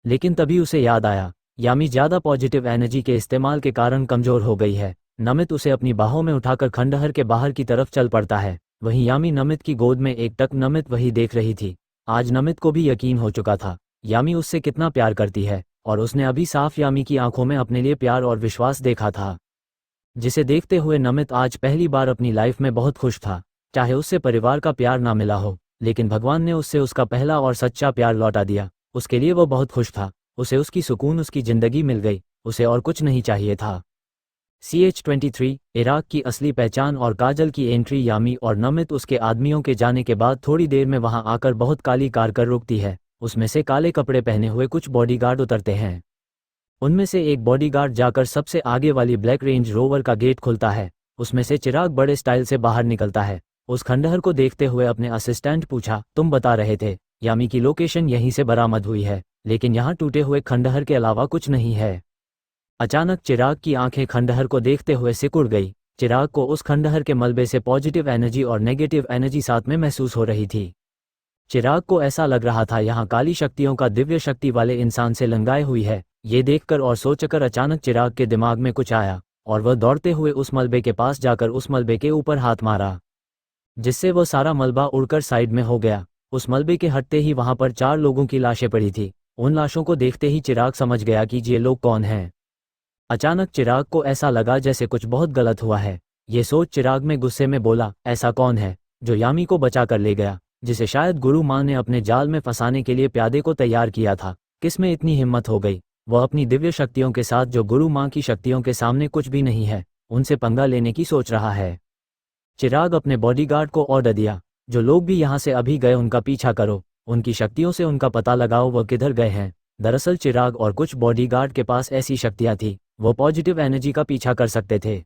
लेकिन तभी उसे याद आया, यामी ज्यादा पॉजिटिव एनर्जी के इस्तेमाल के कारण कमजोर हो गई है। नमित उसे अपनी बाहों में उठाकर खंडहर के बाहर की तरफ चल पड़ता है। वहीं यामी नमित की गोद में एकटक नमित वही देख रही थी। आज नमित को भी यकीन हो चुका था यामी उससे कितना प्यार करती है, और उसने अभी साफ यामी की आंखों में अपने लिए प्यार और विश्वास देखा था, जिसे देखते हुए नमित आज पहली बार अपनी लाइफ में बहुत खुश था। चाहे उससे परिवार का प्यार ना मिला हो, लेकिन भगवान ने उससे उसका पहला और सच्चा प्यार लौटा दिया। उसके लिए वो बहुत खुश था। उसे उसकी सुकून, उसकी जिंदगी मिल गई। उसे और कुछ नहीं चाहिए था। CH-23 इराक की असली पहचान और काजल की एंट्री। यामी और नमित उसके आदमियों के जाने के बाद थोड़ी देर में वहां आकर बहुत काली कार कर रुकती है। उसमें से काले कपड़े पहने हुए कुछ बॉडीगार्ड उतरते हैं। उनमें से एक बॉडीगार्ड जाकर सबसे आगे वाली ब्लैक रेंज रोवर का गेट खुलता है। उसमें से चिराग बड़े स्टाइल से बाहर निकलता है। उस खंडहर को देखते हुए अपने असिस्टेंट पूछा, तुम बता रहे थे यामी की लोकेशन यहीं से बरामद हुई है, लेकिन यहाँ टूटे हुए खंडहर के अलावा कुछ नहीं है। अचानक चिराग की आंखें खंडहर को देखते हुए सिकुड़ गई। चिराग को उस खंडहर के मलबे से पॉजिटिव एनर्जी और नेगेटिव एनर्जी साथ में महसूस हो रही थी। चिराग को ऐसा लग रहा था यहाँ काली शक्तियों का दिव्य शक्ति वाले इंसान से लंगाई हुई है। ये देखकर और सोचकर अचानक चिराग के दिमाग में कुछ आया और वह दौड़ते हुए उस मलबे के पास जाकर उस मलबे के ऊपर हाथ मारा, जिससे वह सारा मलबा उड़कर साइड में हो गया। उस मलबे के हटते ही वहां पर 4 लोगों की लाशें पड़ी थी। उन लाशों को देखते ही चिराग समझ गया कि ये लोग कौन हैं। अचानक चिराग को ऐसा लगा जैसे कुछ बहुत गलत हुआ है। ये सोच चिराग में गुस्से में बोला, ऐसा कौन है जो यामी को बचा कर ले गया, जिसे शायद गुरु माँ ने अपने जाल में फंसाने के लिए प्यादे को तैयार किया था। किस में इतनी हिम्मत हो गई? वह अपनी दिव्य शक्तियों के साथ, जो गुरु माँ की शक्तियों के सामने कुछ भी नहीं है, उनसे पंगा लेने की सोच रहा है। चिराग अपने बॉडीगार्ड को ऑर्डर दिया, जो लोग भी यहाँ से अभी गए उनका पीछा करो, उनकी शक्तियों से उनका पता लगाओ वह किधर गए हैं। दरअसल चिराग और कुछ बॉडीगार्ड के पास ऐसी शक्तियाँ थी, वो पॉजिटिव एनर्जी का पीछा कर सकते थे।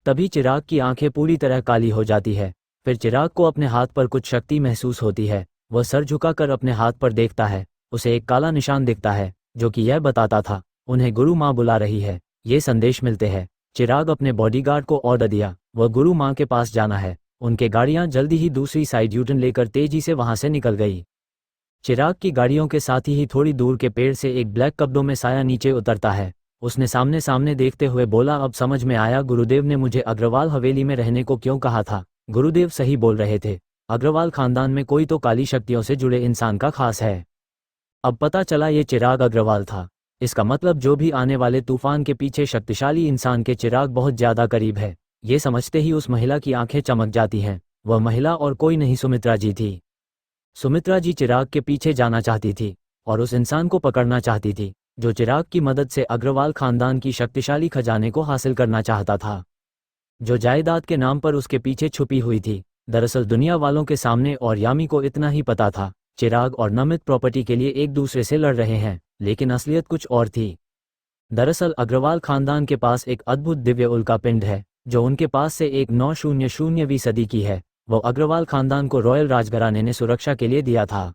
तभी चिराग की आंखें पूरी तरह काली हो जाती है। फिर चिराग को अपने हाथ पर कुछ शक्ति महसूस होती है। वह सर झुकाकर अपने हाथ पर देखता है। उसे एक काला निशान दिखता है, जो कि यह बताता था उन्हें गुरु माँ बुला रही है। ये संदेश मिलते हैं। चिराग अपने बॉडीगार्ड को ऑर्डर दिया, वह गुरु माँ के पास जाना है। उनके गाड़ियाँ जल्दी ही दूसरी साइड यूटर्न लेकर तेजी से वहां से निकल गई। चिराग की गाड़ियों के साथ ही थोड़ी दूर के पेड़ से एक ब्लैक कपड़ों में साया नीचे उतरता है। उसने सामने सामने देखते हुए बोला, अब समझ में आया गुरुदेव ने मुझे अग्रवाल हवेली में रहने को क्यों कहा था। गुरुदेव सही बोल रहे थे, अग्रवाल खानदान में कोई तो काली शक्तियों से जुड़े इंसान का खास है। अब पता चला ये चिराग अग्रवाल था। इसका मतलब जो भी आने वाले तूफान के पीछे शक्तिशाली इंसान के चिराग बहुत ज्यादा करीब है। ये समझते ही उस महिला की आंखें चमक जाती हैं। वह महिला और कोई नहीं, सुमित्रा जी थी। सुमित्रा जी चिराग के पीछे जाना चाहती थी और उस इंसान को पकड़ना चाहती थी, जो चिराग की मदद से अग्रवाल खानदान की शक्तिशाली खजाने को हासिल करना चाहता था, जो जायदाद के नाम पर उसके पीछे छुपी हुई थी। दरअसल दुनिया वालों के सामने और यामी को इतना ही पता था, चिराग और नमित प्रॉपर्टी के लिए एक दूसरे से लड़ रहे हैं, लेकिन असलियत कुछ और थी। दरअसल अग्रवाल खानदान के पास एक अद्भुत दिव्य उल्का पिंड है, जो उनके पास से एक 900वीं सदी की है। वो अग्रवाल खानदान को रॉयल राजघराने ने सुरक्षा के लिए दिया था।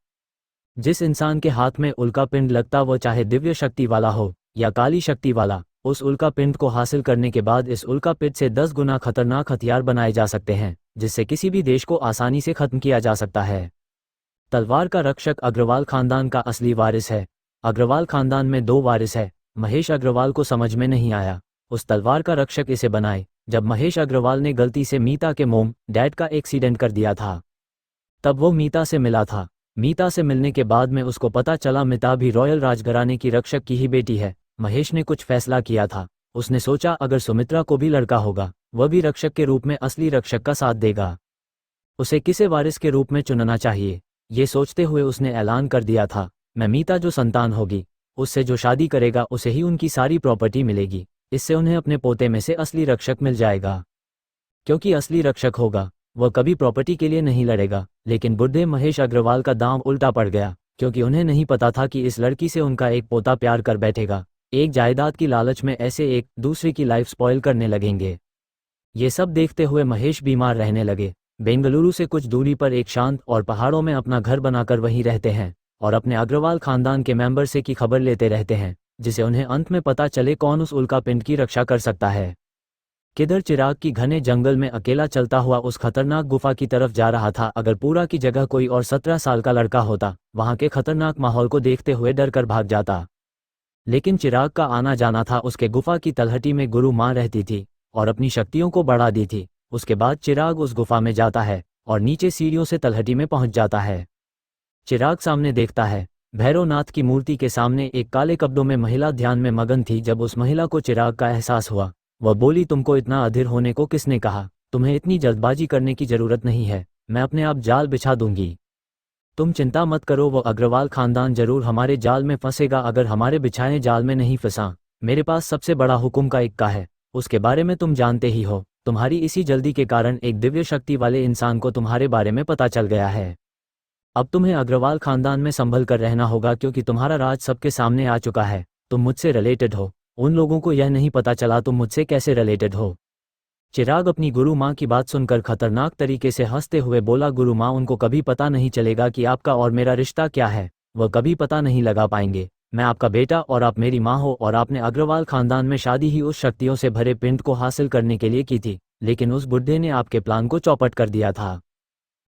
जिस इंसान के हाथ में उल्का पिंड लगता, वो चाहे दिव्य शक्ति वाला हो या काली शक्ति वाला, उस उल्का पिंड को हासिल करने के बाद इस उल्का पिंड से 10 गुना खतरनाक हथियार बनाए जा सकते हैं, जिससे किसी भी देश को आसानी से खत्म किया जा सकता है। तलवार का रक्षक अग्रवाल खानदान का असली वारिस है। अग्रवाल खानदान में 2 वारिस है। महेश अग्रवाल को समझ में नहीं आया उस तलवार का रक्षक इसे बनाए, जब महेश अग्रवाल ने गलती से मीता के मोम डैड का एक्सीडेंट कर दिया था। तब वो मीता से मिला था। मीता से मिलने के बाद में उसको पता चला मीता भी रॉयल राजघराने की रक्षक की ही बेटी है। महेश ने कुछ फैसला किया था। उसने सोचा अगर सुमित्रा को भी लड़का होगा, वह भी रक्षक के रूप में असली रक्षक का साथ देगा। उसे किसे वारिस के रूप में चुनना चाहिए, ये सोचते हुए उसने ऐलान कर दिया था, मैं मीता जो संतान होगी, उससे जो शादी करेगा उसे ही उनकी सारी प्रॉपर्टी मिलेगी। इससे उन्हें अपने पोते में से असली रक्षक मिल जाएगा। क्योंकि असली रक्षक होगा, वह कभी प्रॉपर्टी के लिए नहीं लड़ेगा। लेकिन बुढ़े महेश अग्रवाल का दांव उल्टा पड़ गया, क्योंकि उन्हें नहीं पता था कि इस लड़की से उनका एक पोता प्यार कर बैठेगा। एक जायदाद की लालच में ऐसे एक दूसरे की लाइफ स्पॉइल करने लगेंगे। ये सब देखते हुए महेश बीमार रहने लगे। बेंगलुरु से कुछ दूरी पर एक शांत और पहाड़ों में अपना घर बनाकर वहीं रहते हैं और अपने अग्रवाल खानदान के मेंबर से की खबर लेते रहते हैं, जिसे उन्हें अंत में पता चले कौन उस उल्का पिंड की रक्षा कर सकता है। किधर चिराग की घने जंगल में अकेला चलता हुआ उस खतरनाक गुफा की तरफ जा रहा था। अगर पूरा की जगह कोई और 17 साल का लड़का होता, वहां के खतरनाक माहौल को देखते हुए डर कर भाग जाता। लेकिन चिराग का आना जाना था। उसके गुफा की तलहटी में गुरु माँ रहती थी और अपनी शक्तियों को बढ़ा दी थी। उसके बाद चिराग उस गुफा में जाता है और नीचे सीढ़ियों से तलहटी में पहुंच जाता है। चिराग सामने देखता है, भैरवनाथ की मूर्ति के सामने एक काले कपड़ों में महिला ध्यान में मगन थी। जब उस महिला को चिराग का एहसास हुआ, वह बोली, तुमको इतना अधीर होने को किसने कहा? तुम्हें इतनी जल्दबाजी करने की जरूरत नहीं है, मैं अपने आप जाल बिछा दूंगी। तुम चिंता मत करो, वो अग्रवाल खानदान जरूर हमारे जाल में फंसेगा। अगर हमारे बिछाए जाल में नहीं फंसा, मेरे पास सबसे बड़ा हुक्म का इक्का है, उसके बारे में तुम जानते ही हो। तुम्हारी इसी जल्दी के कारण एक दिव्य शक्ति वाले इंसान को तुम्हारे बारे में पता चल गया है। अब तुम्हें अग्रवाल खानदान में संभल कर रहना होगा, क्योंकि तुम्हारा राज सबके सामने आ चुका है। तुम मुझसे रिलेटेड हो। उन लोगों को यह नहीं पता चला तुम मुझसे कैसे रिलेटेड हो। चिराग अपनी गुरु माँ की बात सुनकर खतरनाक तरीके से हंसते हुए बोला, गुरु माँ, उनको कभी पता नहीं चलेगा कि आपका और मेरा रिश्ता क्या है। वह कभी पता नहीं लगा पाएंगे। मैं आपका बेटा और आप मेरी माँ हो, और आपने अग्रवाल खानदान में शादी ही उस शक्तियों से भरे पिंड को हासिल करने के लिए की थी, लेकिन उस बुढ़े ने आपके प्लान को चौपट कर दिया था।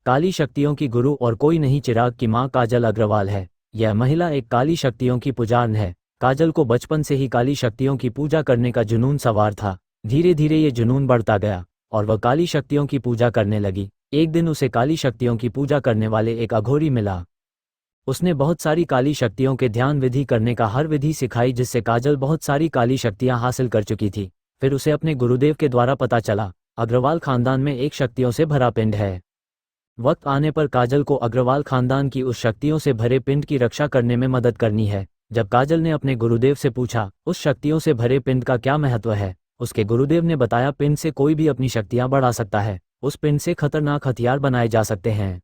काली शक्तियों की गुरु और कोई नहीं, चिराग की माँ काजल अग्रवाल है। यह महिला एक काली शक्तियों की पुजारन है। काजल को बचपन से ही काली शक्तियों की पूजा करने का जुनून सवार था। धीरे धीरे ये जुनून बढ़ता गया और वह काली शक्तियों की पूजा करने लगी। एक दिन उसे काली शक्तियों की पूजा करने वाले एक अघोरी मिला। उसने बहुत सारी काली शक्तियों के ध्यान विधि करने का हर विधि सिखाई, जिससे काजल बहुत सारी काली शक्तियां हासिल कर चुकी थी। फिर उसे अपने गुरुदेव के द्वारा पता चला अग्रवाल खानदान में एक शक्तियों से भरा पिंड है। वक्त आने पर काजल को अग्रवाल खानदान की उस शक्तियों से भरे पिंड की रक्षा करने में मदद करनी है। जब काजल ने अपने गुरुदेव से पूछा उस शक्तियों से भरे पिंड का क्या महत्व है, उसके गुरुदेव ने बताया, पिंड से कोई भी अपनी शक्तियां बढ़ा सकता है। उस पिंड से खतरनाक हथियार बनाए जा सकते हैं।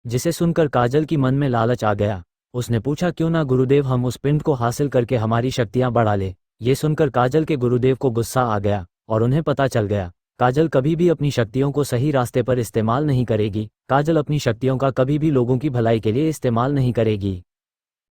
जिसे सुनकर काजल की मन में लालच आ गया। उसने पूछा, क्यों ना गुरुदेव हम उस पिंड को हासिल करके हमारी शक्तियां बढ़ा ले। ये सुनकर काजल के गुरुदेव को गुस्सा आ गया और उन्हें पता चल गया काजल कभी भी अपनी शक्तियों को सही रास्ते पर इस्तेमाल नहीं करेगी। काजल अपनी शक्तियों का कभी भी लोगों की भलाई के लिए इस्तेमाल नहीं करेगी।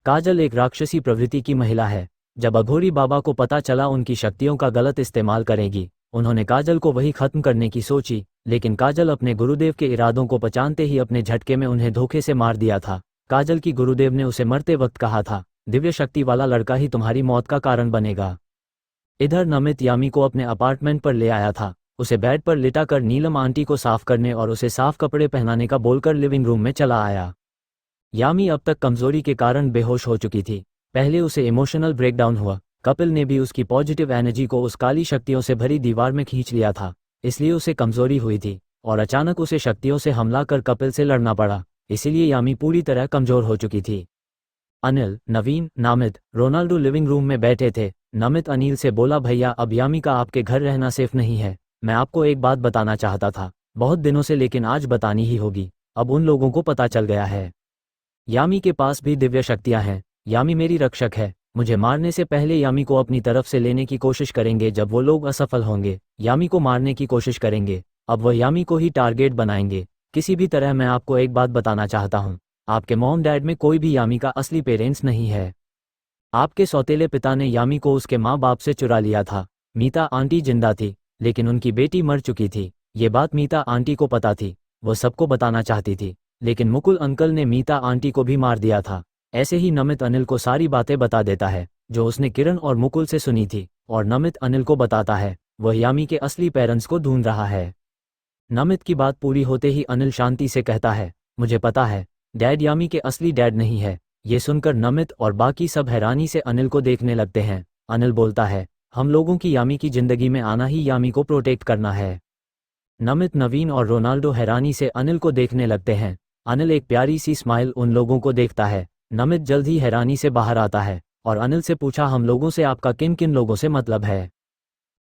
काजल एक राक्षसी प्रवृत्ति की महिला है। जब अघोरी बाबा को पता चला उनकी शक्तियों का गलत इस्तेमाल करेगी, उन्होंने काजल को वही खत्म करने की सोची, लेकिन काजल अपने गुरुदेव के इरादों को पहचानते ही अपने झटके में उन्हें धोखे से मार दिया था। काजल की गुरुदेव ने उसे मरते वक्त कहा था, दिव्य शक्ति वाला लड़का ही तुम्हारी मौत का कारण बनेगा। इधर नमित यामी को अपने अपार्टमेंट पर ले आया था। उसे बेड पर लिटाकर नीलम आंटी को साफ करने और उसे साफ कपड़े पहनाने का बोलकर लिविंग रूम में चला आया। यामी अब तक कमजोरी के कारण बेहोश हो चुकी थी। पहले उसे इमोशनल ब्रेकडाउन हुआ। कपिल ने भी उसकी पॉजिटिव एनर्जी को उस काली शक्तियों से भरी दीवार में खींच लिया था, इसलिए उसे कमजोरी हुई थी और अचानक उसे शक्तियों से हमला कर कपिल से लड़ना पड़ा। इसीलिए यामी पूरी तरह कमजोर हो चुकी थी। अनिल, नवीन, नामित, रोनाल्डो लिविंग रूम में बैठे थे। नमित अनिल से बोला, भैया अब यामी का आपके घर रहना सेफ नहीं है। मैं आपको एक बात बताना चाहता था बहुत दिनों से, लेकिन आज बतानी ही होगी। अब उन लोगों को पता चल गया है यामी के पास भी दिव्य शक्तियां हैं। यामी मेरी रक्षक है। मुझे मारने से पहले यामी को अपनी तरफ से लेने की कोशिश करेंगे। जब वो लोग असफल होंगे, यामी को मारने की कोशिश करेंगे। अब वह यामी को ही टारगेट बनाएंगे। किसी भी तरह मैं आपको एक बात बताना चाहता हूँ, आपके मॉम डैड में कोई भी यामी का असली पेरेंट्स नहीं है। आपके सौतेले पिता ने यामी को उसके माँ बाप से चुरा लिया था। मीता आंटी जिंदा थी, लेकिन उनकी बेटी मर चुकी थी। ये बात मीता आंटी को पता थी। वो सबको बताना चाहती थी, लेकिन मुकुल अंकल ने मीता आंटी को भी मार दिया था। ऐसे ही नमित अनिल को सारी बातें बता देता है जो उसने किरण और मुकुल से सुनी थी, और नमित अनिल को बताता है वह यामी के असली पेरेंट्स को ढूंढ रहा है। नमित की बात पूरी होते ही अनिल शांति से कहता है, मुझे पता है डैड यामी के असली डैड नहीं है। ये सुनकर नमित और बाकी सब हैरानी से अनिल को देखने लगते हैं। अनिल बोलता है, हम लोगों की यामी की जिंदगी में आना ही यामी को प्रोटेक्ट करना है। नमित, नवीन और रोनाल्डो हैरानी से अनिल को देखने लगते हैं। अनिल एक प्यारी सी स्माइल उन लोगों को देखता है। नमित जल्द ही हैरानी से बाहर आता है और अनिल से पूछा, हम लोगों से आपका किन किन लोगों से मतलब है।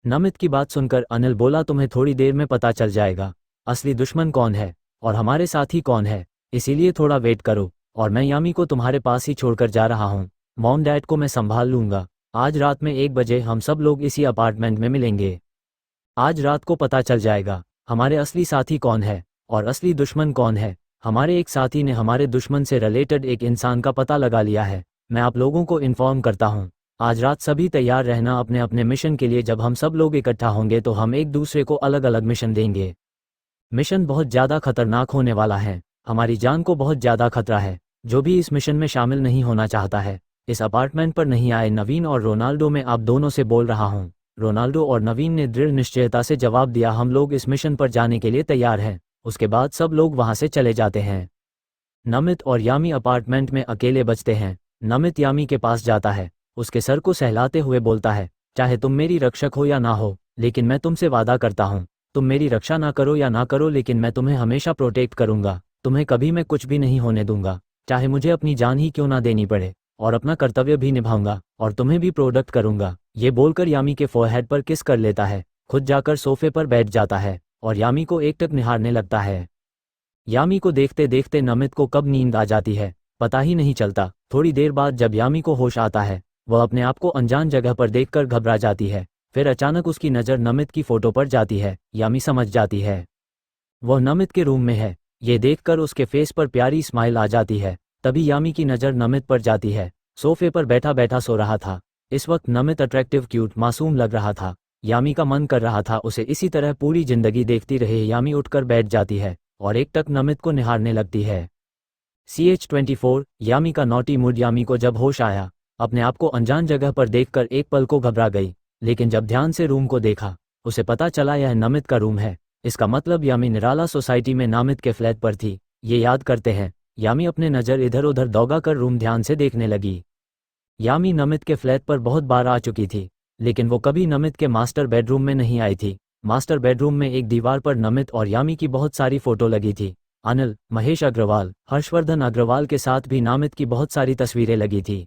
नमित की बात सुनकर अनिल बोला, तुम्हें थोड़ी देर में पता चल जाएगा असली दुश्मन कौन है और हमारे साथी कौन है। इसीलिए थोड़ा वेट करो, और मैं यामी को तुम्हारे पास ही छोड़कर जा रहा हूँ। मॉम डैड को मैं संभाल लूंगा। आज रात में 1 बजे हम सब लोग इसी अपार्टमेंट में मिलेंगे। आज रात को पता चल जाएगा हमारे असली साथी कौन है और असली दुश्मन कौन है। हमारे एक साथी ने हमारे दुश्मन से रिलेटेड एक इंसान का पता लगा लिया है। मैं आप लोगों को इन्फॉर्म करता हूँ। आज रात सभी तैयार रहना अपने अपने मिशन के लिए। जब हम सब लोग इकट्ठा होंगे तो हम एक दूसरे को अलग अलग मिशन देंगे। मिशन बहुत ज़्यादा खतरनाक होने वाला है। हमारी जान को बहुत ज़्यादा खतरा है। जो भी इस मिशन में शामिल नहीं होना चाहता है, इस अपार्टमेंट पर नहीं आए। नवीन और रोनाल्डो, मैं आप दोनों से बोल रहा हूँ। रोनाल्डो और नवीन ने दृढ़ निश्चयता से जवाब दिया, हम लोग इस मिशन पर जाने के लिए तैयार हैं। उसके बाद सब लोग वहां से चले जाते हैं। नमित और यामी अपार्टमेंट में अकेले बचते हैं। नमित यामी के पास जाता है, उसके सर को सहलाते हुए बोलता है, चाहे तुम मेरी रक्षक हो या ना हो, लेकिन मैं तुमसे वादा करता हूँ, तुम मेरी रक्षा ना करो या ना करो, लेकिन मैं तुम्हें हमेशा प्रोटेक्ट करूंगा। तुम्हें कभी मैं कुछ भी नहीं होने दूंगा, चाहे मुझे अपनी जान ही क्यों ना देनी पड़े, और अपना कर्तव्य भी निभाऊंगा और तुम्हें भी प्रोटेक्ट करूंगा। ये बोलकर यामी के फोरहेड पर किस कर लेता है, खुद जाकर सोफे पर बैठ जाता है और यामी को एकटक निहारने लगता है। यामी को देखते देखते नमित को कब नींद आ जाती है पता ही नहीं चलता। थोड़ी देर बाद जब यामी को होश आता है, वह अपने आप को अनजान जगह पर देखकर घबरा जाती है। फिर अचानक उसकी नज़र नमित की फोटो पर जाती है। यामी समझ जाती है वह नमित के रूम में है। ये देखकर उसके फेस पर प्यारी स्माइल आ जाती है। तभी यामी की नज़र नमित पर जाती है। सोफे पर बैठा बैठा सो रहा था। इस वक्त नमित अट्रैक्टिव, क्यूट, मासूम लग रहा था। यामी का मन कर रहा था उसे इसी तरह पूरी जिंदगी देखती रहे। यामी उठकर बैठ जाती है और एकटक नमित को निहारने लगती है। CH24 यामी का नॉटी मूड। यामी को जब होश आया, अपने आप को अनजान जगह पर देखकर एक पल को घबरा गई, लेकिन जब ध्यान से रूम को देखा, उसे पता चला यह नमित का रूम है। इसका मतलब यामी निराला सोसाइटी में नामित के फ्लैट पर थी। ये याद करते हैं यामी अपने नज़र इधर उधर दौड़ा कर रूम ध्यान से देखने लगी। यामी नमित के फ्लैट पर बहुत बार आ चुकी थी, लेकिन वो कभी नमित के मास्टर बेडरूम में नहीं आई थी। मास्टर बेडरूम में एक दीवार पर नमित और यामी की बहुत सारी फोटो लगी थी। अनिल, महेश अग्रवाल, हर्षवर्धन अग्रवाल के साथ भी नामित की बहुत सारी तस्वीरें लगी थी।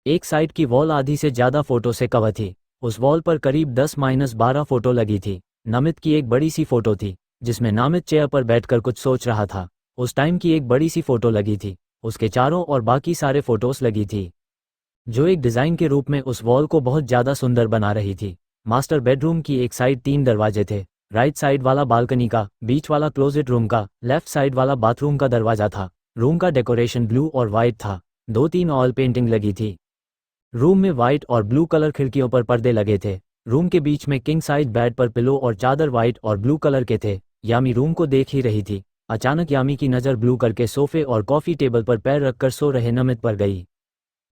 एक साइड की वॉल आधी से ज़्यादा फोटो से कवर थी। उस वॉल पर करीब 10-12 फोटो लगी थी। नमित की एक बड़ी सी फोटो थी जिसमें नामित चेयर पर बैठकर कुछ सोच रहा था। उस टाइम की एक बड़ी सी फोटो लगी थी। उसके चारों और बाकी सारे फोटोज लगी थी, जो एक डिज़ाइन के रूप में उस वॉल को बहुत ज़्यादा सुंदर बना रही थी। मास्टर बेडरूम की एक साइड 3 दरवाजे थे। राइट साइड वाला बालकनी का, बीच वाला क्लोजेट रूम का, लेफ्ट साइड वाला बाथरूम का दरवाजा था। रूम का डेकोरेशन ब्लू और वाइट था। 2-3 ऑयल पेंटिंग लगी थी। रूम में वाइट और ब्लू कलर खिड़कियों पर पर्दे लगे थे। रूम के बीच में किंग साइज बेड पर पिलो और चादर वाइट और ब्लू कलर के थे। यामी रूम को देख ही रही थी। अचानक यामी की नज़र ब्लू करके सोफे और कॉफ़ी टेबल पर पैर रखकर सो रहे नमित पर गई।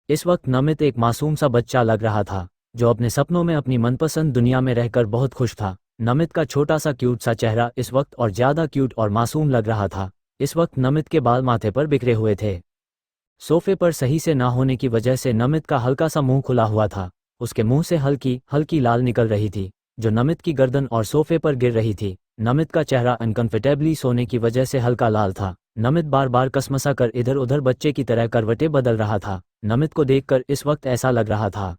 इस वक्त नमित एक मासूम सा बच्चा लग रहा था, जो अपने सपनों में अपनी मनपसंद दुनिया में रहकर बहुत खुश था। नमित का छोटा सा क्यूट सा चेहरा इस वक्त और ज़्यादा क्यूट और मासूम लग रहा था। इस वक्त नमित के बाल माथे पर बिखरे हुए थे। सोफे पर सही से ना होने की वजह से नमित का हल्का सा मुंह खुला हुआ था। उसके मुंह से हल्की हल्की लाल निकल रही थी, जो नमित की गर्दन और सोफे पर गिर रही थी। नमित का चेहरा अनकंफर्टेबली सोने की वजह से हल्का लाल था। नमित बार बार कसमसा कर इधर उधर बच्चे की तरह करवटें बदल रहा था। नमित को देखकर इस वक्त ऐसा लग रहा था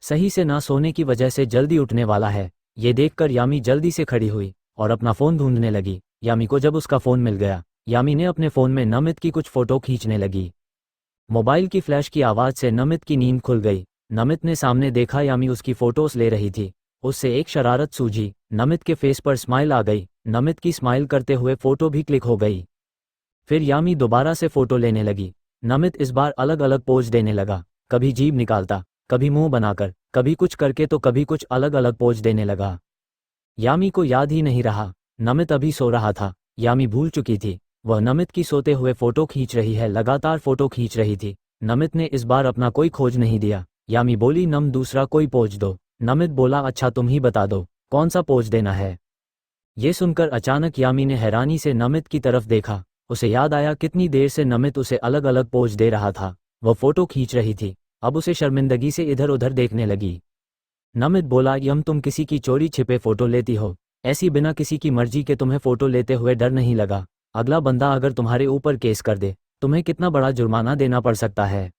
सही से ना सोने की वजह से जल्दी उठने वाला है। ये देखकर यामी जल्दी से खड़ी हुई और अपना फ़ोन ढूंढने लगी। यामी को जब उसका फ़ोन मिल गया, यामी ने अपने फ़ोन में नमित की कुछ फ़ोटो खींचने लगी। मोबाइल की फ्लैश की आवाज़ से नमित की नींद खुल गई। नमित ने सामने देखा यामी उसकी फ़ोटोज़ ले रही थी। उससे एक शरारत सूझी। नमित के फेस पर स्माइल आ गई। नमित की स्माइल करते हुए फ़ोटो भी क्लिक हो गई। फिर यामी दोबारा से फ़ोटो लेने लगी। नमित इस बार अलग अलग पोज देने लगा, कभी जीभ निकालता, कभी मुंह बनाकर, कभी कुछ करके तो कभी कुछ अलग अलग पोज देने लगा। यामी को याद ही नहीं रहा नमित अभी सो रहा था। यामी भूल चुकी थी वह नमित की सोते हुए फ़ोटो खींच रही है। लगातार फ़ोटो खींच रही थी। नमित ने इस बार अपना कोई खोज नहीं दिया। यामी बोली, नम दूसरा कोई पोज दो। नमित बोला, अच्छा तुम ही बता दो कौन सा पोज देना है। ये सुनकर अचानक यामी ने हैरानी से नमित की तरफ देखा। उसे याद आया कितनी देर से नमित उसे अलग अलग पोज दे रहा था। वह फ़ोटो खींच रही थी। अब उसे शर्मिंदगी से इधर उधर देखने लगी। नमित बोला, यम तुम किसी की चोरी छिपे फ़ोटो लेती हो, ऐसी बिना किसी की मर्जी के तुम्हें फ़ोटो लेते हुए डर नहीं लगा? अगला बंदा अगर तुम्हारे ऊपर केस कर दे, तुम्हें कितना बड़ा जुर्माना देना पड़ सकता है।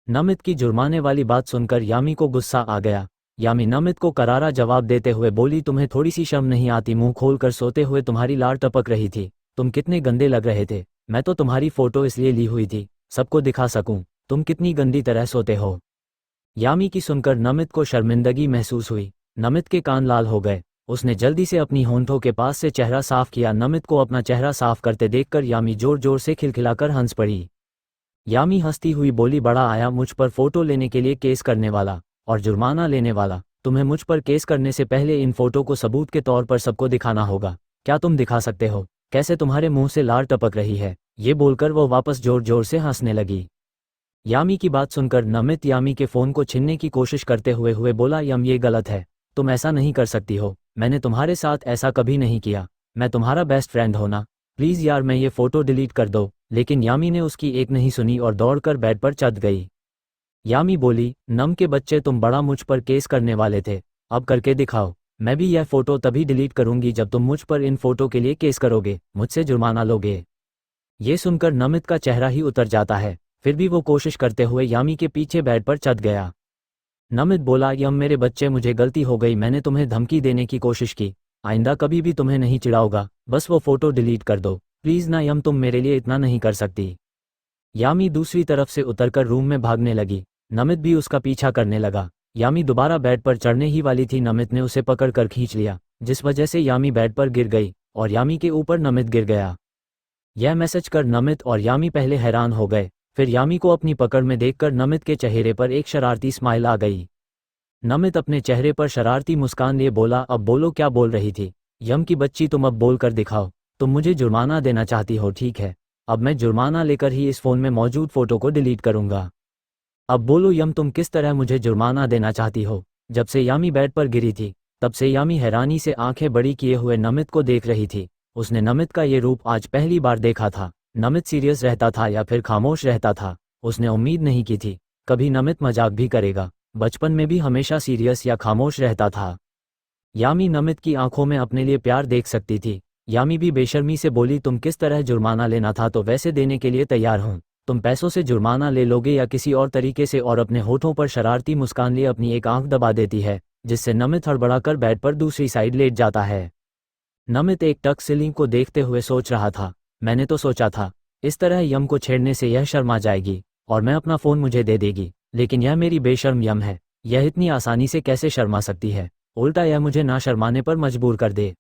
नमित की जुर्माने वाली बात सुनकर यामी को गुस्सा आ गया। यामी नमित को करारा जवाब देते हुए बोली, तुम्हें थोड़ी सी शर्म नहीं आती? मुंह खोलकर सोते हुए तुम्हारी लार टपक रही थी। तुम कितने गंदे लग रहे थे। मैं तो तुम्हारी फ़ोटो इसलिए ली हुई थी सबको दिखा सकूं तुम कितनी गंदी तरह सोते हो। यामी की सुनकर नमित को शर्मिंदगी महसूस हुई। नमित के कान लाल हो गए। उसने जल्दी से अपनी होंठों के पास से चेहरा साफ किया। नमित को अपना चेहरा साफ करते देखकर यामी जोर जोर से खिलखिलाकर हंस पड़ी। यामी हंसती हुई बोली, बड़ा आया मुझ पर फ़ोटो लेने के लिए केस करने वाला और जुर्माना लेने वाला। तुम्हें मुझ पर केस करने से पहले इन फ़ोटो को सबूत के तौर पर सबको दिखाना होगा। क्या तुम दिखा सकते हो? कैसे तुम्हारे मुंह से लार टपक रही है? ये बोलकर वो वापस जोर जोर से हंसने लगी। यामी की बात सुनकर नमित यामी के फ़ोन को छीनने की कोशिश करते हुए बोला, यम ये गलत है, तुम ऐसा नहीं कर सकती हो। मैंने तुम्हारे साथ ऐसा कभी नहीं किया। मैं तुम्हारा बेस्ट फ्रेंड हो ना। प्लीज़ यार मैं ये फ़ोटो डिलीट कर दो। लेकिन यामी ने उसकी एक नहीं सुनी और दौड़कर बेड पर चढ़ गई। यामी बोली, नम के बच्चे तुम बड़ा मुझ पर केस करने वाले थे, अब करके दिखाओ। मैं भी यह फ़ोटो तभी डिलीट करूंगी जब तुम मुझ पर इन फ़ोटो के लिए केस करोगे, मुझसे जुर्माना लोगे। ये सुनकर नमित का चेहरा ही उतर जाता है। फिर भी वो कोशिश करते हुए यामी के पीछे बेड पर चढ़ गया। नमित बोला, यम मेरे बच्चे, मुझे गलती हो गई, मैंने तुम्हें धमकी देने की कोशिश की, आइंदा कभी भी तुम्हें नहीं चिढ़ाऊंगा, बस वो फोटो डिलीट कर दो प्लीज़ ना यम, तुम मेरे लिए इतना नहीं कर सकती। यामी दूसरी तरफ से उतरकर रूम में भागने लगी। नमित भी उसका पीछा करने लगा। यामी दोबारा बेड पर चढ़ने ही वाली थी, नमित ने उसे पकड़कर खींच लिया, जिस वजह से यामी बेड पर गिर गई और यामी के ऊपर नमित गिर गया। यह मैसेज कर नमित और यामी पहले हैरान हो गए, फिर यामी को अपनी पकड़ में देखकर नमित के चेहरे पर एक शरारती स्माइल आ गई। नमित अपने चेहरे पर शरारती मुस्कान लिए बोला, अब बोलो, क्या बोल रही थी? यम की बच्ची, तुम अब बोल कर दिखाओ, तुम मुझे जुर्माना देना चाहती हो, ठीक है, अब मैं जुर्माना लेकर ही इस फ़ोन में मौजूद फ़ोटो को डिलीट करूंगा। अब बोलो यम, तुम किस तरह मुझे जुर्माना देना चाहती हो? जब से यामी बेड पर गिरी थी तब से यामी हैरानी से आंखें बड़ी किए हुए नमित को देख रही थी। उसने नमित का ये रूप आज पहली बार देखा था। नमित सीरियस रहता था या फिर खामोश रहता था, उसने उम्मीद नहीं की थी कभी नमित मजाक भी करेगा। बचपन में भी हमेशा सीरियस या खामोश रहता था। यामी नमित की आंखों में अपने लिए प्यार देख सकती थी। यामी भी बेशर्मी से बोली, तुम किस तरह जुर्माना लेना था तो वैसे देने के लिए तैयार हूँ। तुम पैसों से जुर्माना ले लोगे या किसी और तरीके से? और अपने होठों पर शरारती मुस्कान लिए अपनी एक आंख दबा देती है, जिससे नमित हड़बड़ाकर बेड पर दूसरी साइड लेट जाता है। नमित एक टक सीलिंग को देखते हुए सोच रहा था, मैंने तो सोचा था इस तरह यम को छेड़ने से यह शर्मा जाएगी और मैं अपना फ़ोन मुझे दे देगी, लेकिन यह मेरी बेशर्म यम है, यह इतनी आसानी से कैसे शर्मा सकती है? उल्टा यह मुझे ना शर्माने पर मजबूर कर दे।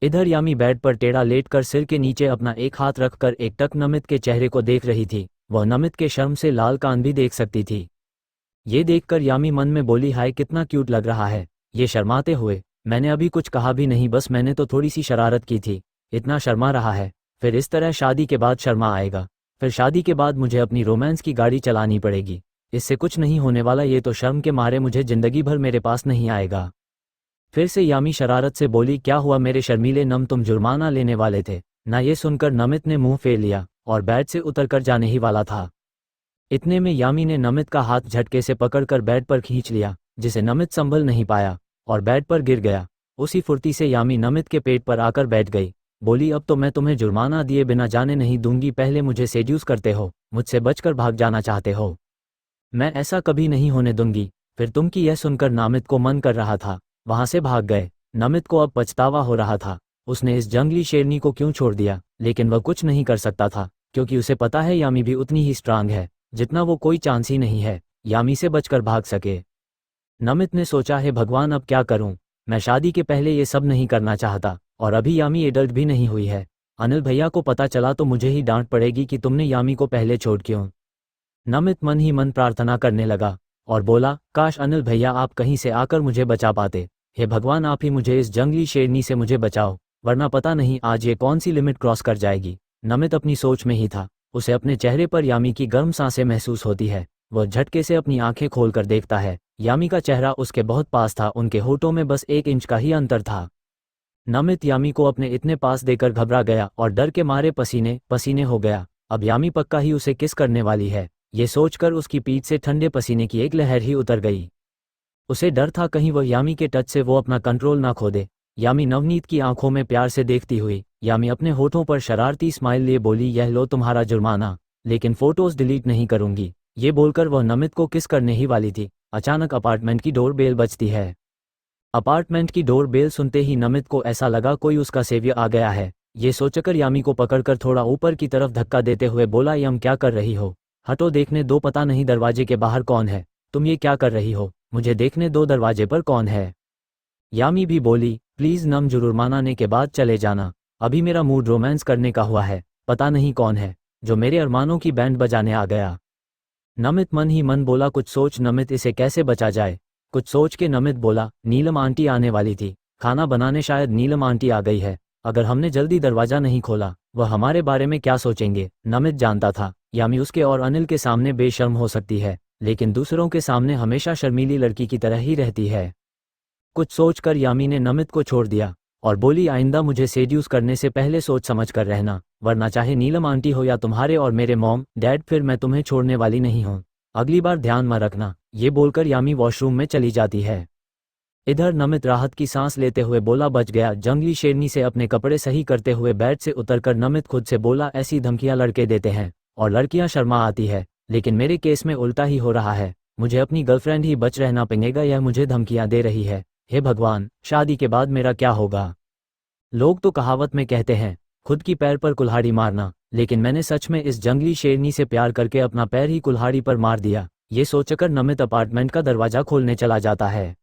इधर यामी बेड पर टेढ़ा लेटकर सिर के नीचे अपना एक हाथ रखकर एकटक नमित के चेहरे को देख रही थी। वह नमित के शर्म से लाल कान भी देख सकती थी। ये देखकर यामी मन में बोली, हाय कितना क्यूट लग रहा है ये शर्माते हुए। मैंने अभी कुछ कहा भी नहीं, बस मैंने तो थोड़ी सी शरारत की थी, इतना शर्मा रहा है। फिर इस तरह शादी के बाद शर्मा आएगा, फिर शादी के बाद मुझे अपनी रोमांस की गाड़ी चलानी पड़ेगी। इससे कुछ नहीं होने वाला, ये तो शर्म के मारे मुझे जिंदगी भर मेरे पास नहीं आएगा। फिर से यामी शरारत से बोली, क्या हुआ मेरे शर्मीले नम, तुम जुर्माना लेने वाले थे ना? ये सुनकर नमित ने मुंह फेर लिया और बेड से उतरकर जाने ही वाला था। इतने में यामी ने नमित का हाथ झटके से पकड़कर बेड पर खींच लिया, जिसे नमित संभल नहीं पाया और बेड पर गिर गया। उसी फुर्ती से यामी नमित के पेट पर आकर बैठ गई। बोली, अब तो मैं तुम्हें जुर्माना दिए बिना जाने नहीं दूंगी। पहले मुझे सेड्यूस करते हो, मुझसे बचकर भाग जाना चाहते हो, मैं ऐसा कभी नहीं होने दूंगी। फिर तुम की यह सुनकर नमित को मन कर रहा था वहां से भाग गए। नमित को अब पछतावा हो रहा था, उसने इस जंगली शेरनी को क्यों छोड़ दिया, लेकिन वह कुछ नहीं कर सकता था क्योंकि उसे पता है यामी भी उतनी ही स्ट्रांग है जितना वो, कोई चांस ही नहीं है यामी से बचकर भाग सके। नमित ने सोचा, है भगवान अब क्या करूं, मैं शादी के पहले ये सब नहीं करना चाहता और अभी यामी एडल्ट भी नहीं हुई है। अनिल भैया को पता चला तो मुझे ही डांट पड़ेगी कि तुमने यामी को पहले छोड़ क्यों। नमित मन ही मन प्रार्थना करने लगा और बोला, काश अनिल भैया आप कहीं से आकर मुझे बचा पाते। हे भगवान, आप ही मुझे इस जंगली शेरनी से मुझे बचाओ, वरना पता नहीं आज ये कौन सी लिमिट क्रॉस कर जाएगी। नमित अपनी सोच में ही था, उसे अपने चेहरे पर यामी की गर्म सांसें महसूस होती है। वह झटके से अपनी आंखें खोलकर देखता है, यामी का चेहरा उसके बहुत पास था, उनके होठों में बस 1 इंच का ही अंतर था। नमित यामी को अपने इतने पास देकर घबरा गया और डर के मारे पसीने पसीने हो गया। अब यामी पक्का ही उसे किस करने वाली है, ये सोचकर उसकी पीठ से ठंडे पसीने की एक लहर ही उतर गई। उसे डर था कहीं वह यामी के टच से वो अपना कंट्रोल ना खो दे। यामी नवनीत की आंखों में प्यार से देखती हुई यामी अपने होठों पर शरारती स्माइल लिए बोली, यह लो तुम्हारा जुर्माना, लेकिन फोटोज डिलीट नहीं करूंगी। ये बोलकर वह नमित को किस करने ही वाली थी, अचानक अपार्टमेंट की डोर बेल बजती है। अपार्टमेंट की डोर बेल सुनते ही नमित को ऐसा लगा कोई उसका सेवियर आ गया है। ये सोचकर यामी को पकड़कर थोड़ा ऊपर की तरफ धक्का देते हुए बोला, यम क्या कर रही हो, हटो देखने दो, पता नहीं दरवाजे के बाहर कौन है। तुम ये क्या कर रही हो, मुझे देखने दो दरवाजे पर कौन है। यामी भी बोली, प्लीज नम, जुर्माना ने के बाद चले जाना, अभी मेरा मूड रोमांस करने का हुआ है, पता नहीं कौन है जो मेरे अरमानों की बैंड बजाने आ गया। नमित मन ही मन बोला, कुछ सोच नमित, इसे कैसे बचा जाए। कुछ सोच के नमित बोला, नीलम आंटी आने वाली थी खाना बनाने, शायद नीलम आंटी आ गई है। अगर हमने जल्दी दरवाजा नहीं खोला वह हमारे बारे में क्या सोचेंगे। नमित जानता था यामी उसके और अनिल के सामने बेशर्म हो सकती है, लेकिन दूसरों के सामने हमेशा शर्मीली लड़की की तरह ही रहती है। कुछ सोचकर यामी ने नमित को छोड़ दिया और बोली, आइंदा मुझे सेड्यूस करने से पहले सोच समझ कर रहना, वरना चाहे नीलम आंटी हो या तुम्हारे और मेरे मॉम डैड, फिर मैं तुम्हें छोड़ने वाली नहीं हूँ, अगली बार ध्यान में रखना। ये बोलकर यामी वॉशरूम में चली जाती है। इधर नमित राहत की सांस लेते हुए बोला, बच गया। जंगली शेरनी से अपने कपड़े सही करते हुए बेड से उतरकर नमित खुद से बोला, ऐसी धमकियां लड़के देते हैं और लड़कियां शर्मा आती है, लेकिन मेरे केस में उल्टा ही हो रहा है। मुझे अपनी गर्लफ्रेंड ही बच रहना पड़ेगा, यह मुझे धमकियां दे रही है। हे भगवान, शादी के बाद मेरा क्या होगा। लोग तो कहावत में कहते हैं खुद की पैर पर कुल्हाड़ी मारना, लेकिन मैंने सच में इस जंगली शेरनी से प्यार करके अपना पैर ही कुल्हाड़ी पर मार दिया। ये सोचकर नमित अपार्टमेंट का दरवाजा खोलने चला जाता है।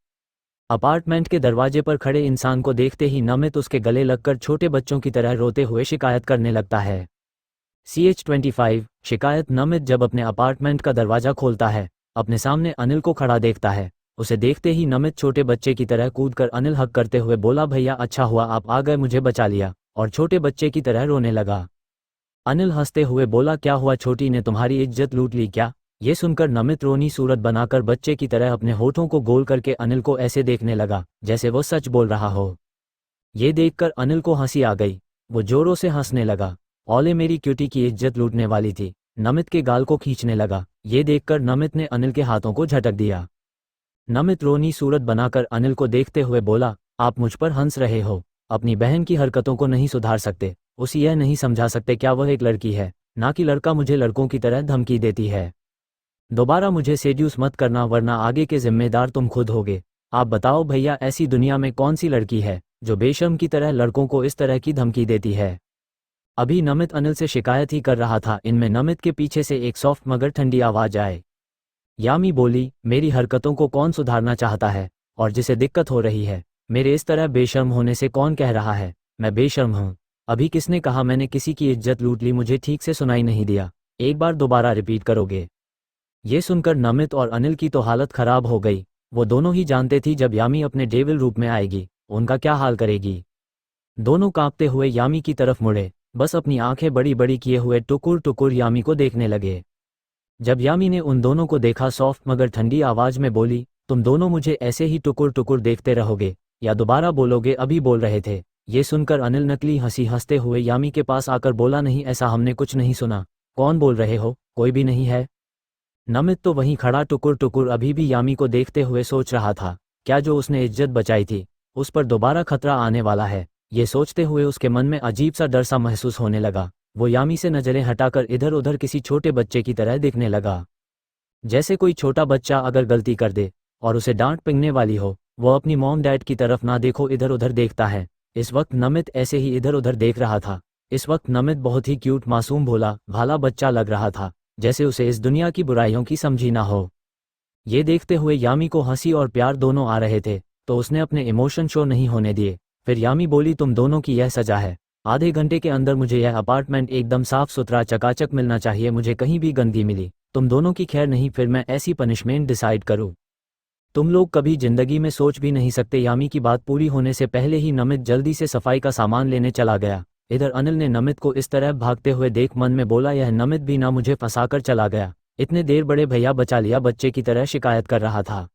अपार्टमेंट के दरवाजे पर खड़े इंसान को देखते ही नमित उसके गले लगकर छोटे बच्चों की तरह रोते हुए शिकायत करने लगता है। CH25 शिकायत। नमित जब अपने अपार्टमेंट का दरवाजा खोलता है, अपने सामने अनिल को खड़ा देखता है। उसे देखते ही नमित छोटे बच्चे की तरह कूदकर अनिल हक करते हुए बोला, भैया अच्छा हुआ आप आ गए, मुझे बचा लिया, और छोटे बच्चे की तरह रोने लगा। अनिल हंसते हुए बोला, क्या हुआ, छोटी ने तुम्हारी इज्जत लूट ली क्या। ये सुनकर नमित रोनी सूरत बनाकर बच्चे की तरह अपने होठों को गोल करके अनिल को ऐसे देखने लगा जैसे वो सच बोल रहा हो। ये देखकर अनिल को हंसी आ गई। वो जोरों से हंसने लगा। औले मेरी क्यूटी की इज्जत लूटने वाली थी। नमित के गाल को खींचने लगा। ये देखकर नमित ने अनिल के हाथों को झटक दिया। नमित रोनी सूरत बनाकर अनिल को देखते हुए बोला, आप मुझ पर हंस रहे हो, अपनी बहन की हरकतों को नहीं सुधार सकते, उसे यह नहीं समझा सकते क्या वह एक लड़की है, ना कि लड़का मुझे लड़कों की तरह धमकी देती है। दोबारा मुझे सेड्यूस मत करना वरना आगे के जिम्मेदार तुम खुद होगे। आप बताओ भैया, ऐसी दुनिया में कौन सी लड़की है जो बेशर्म की तरह लड़कों को इस तरह की धमकी देती है। अभी नमित अनिल से शिकायत ही कर रहा था, इनमें नमित के पीछे से एक सॉफ्ट मगर ठंडी आवाज आए। यामी बोली, मेरी हरकतों को कौन सुधारना चाहता है, और जिसे दिक्कत हो रही है, मेरे इस तरह बेशर्म होने से कौन कह रहा है मैं बेशर्म हूँ। अभी किसने कहा मैंने किसी की इज्जत लूट ली, मुझे ठीक से सुनाई नहीं दिया, एक बार दोबारा रिपीट करोगे। ये सुनकर नमित और अनिल की तो हालत खराब हो गई। वो दोनों ही जानते थी जब यामी अपने डेविल रूप में आएगी उनका क्या हाल करेगी। दोनों कांपते हुए यामी की तरफ मुड़े, बस अपनी आंखें बड़ी बड़ी किए हुए टुकुर टुकुर यामी को देखने लगे। जब यामी ने उन दोनों को देखा, सॉफ्ट मगर ठंडी आवाज में बोली, तुम दोनों मुझे ऐसे ही टुकुर टुकुर देखते रहोगे या दोबारा बोलोगे। अभी बोल रहे थे। ये सुनकर अनिल नकली हंसी हंसते हुए यामी के पास आकर बोला, नहीं ऐसा हमने कुछ नहीं सुना। कौन बोल रहे हो, कोई भी नहीं है। नमित तो वहीं खड़ा टुकुर टुकुर अभी भी यामी को देखते हुए सोच रहा था, क्या जो उसने इज्जत बचाई थी उस पर दोबारा खतरा आने वाला है। ये सोचते हुए उसके मन में अजीब सा डर सा महसूस होने लगा। वो यामी से नजरें हटाकर इधर उधर किसी छोटे बच्चे की तरह दिखने लगा। जैसे कोई छोटा बच्चा अगर गलती कर दे और उसे डांट पिंगने वाली हो, वो अपनी मॉम डैड की तरफ ना देखो इधर उधर देखता है। इस वक्त नमित ऐसे ही इधर उधर देख रहा था। इस वक्त नमित बहुत ही क्यूट, मासूम, भोला भाला बच्चा लग रहा था, जैसे उसे इस दुनिया की बुराइयों की समझी ना हो। ये देखते हुए यामी को हंसी और प्यार दोनों आ रहे थे, तो उसने अपने इमोशन शो नहीं होने दिए। फिर यामी बोली, तुम दोनों की यह सजा है। आधे घंटे के अंदर मुझे यह अपार्टमेंट एकदम साफ सुथरा चकाचक मिलना चाहिए। मुझे कहीं भी गंदगी मिली तुम दोनों की खैर नहीं, फिर मैं ऐसी पनिशमेंट डिसाइड करूं तुम लोग कभी जिंदगी में सोच भी नहीं सकते। यामी की बात पूरी होने से पहले ही नमित जल्दी से सफाई का सामान लेने चला गया। इधर अनिल ने नमित को इस तरह भागते हुए देख मन में बोला, यह नमित भी ना मुझे फंसाकर चला गया, इतने देर बड़े भैया बचा लिया, बच्चे की तरह शिकायत कर रहा था,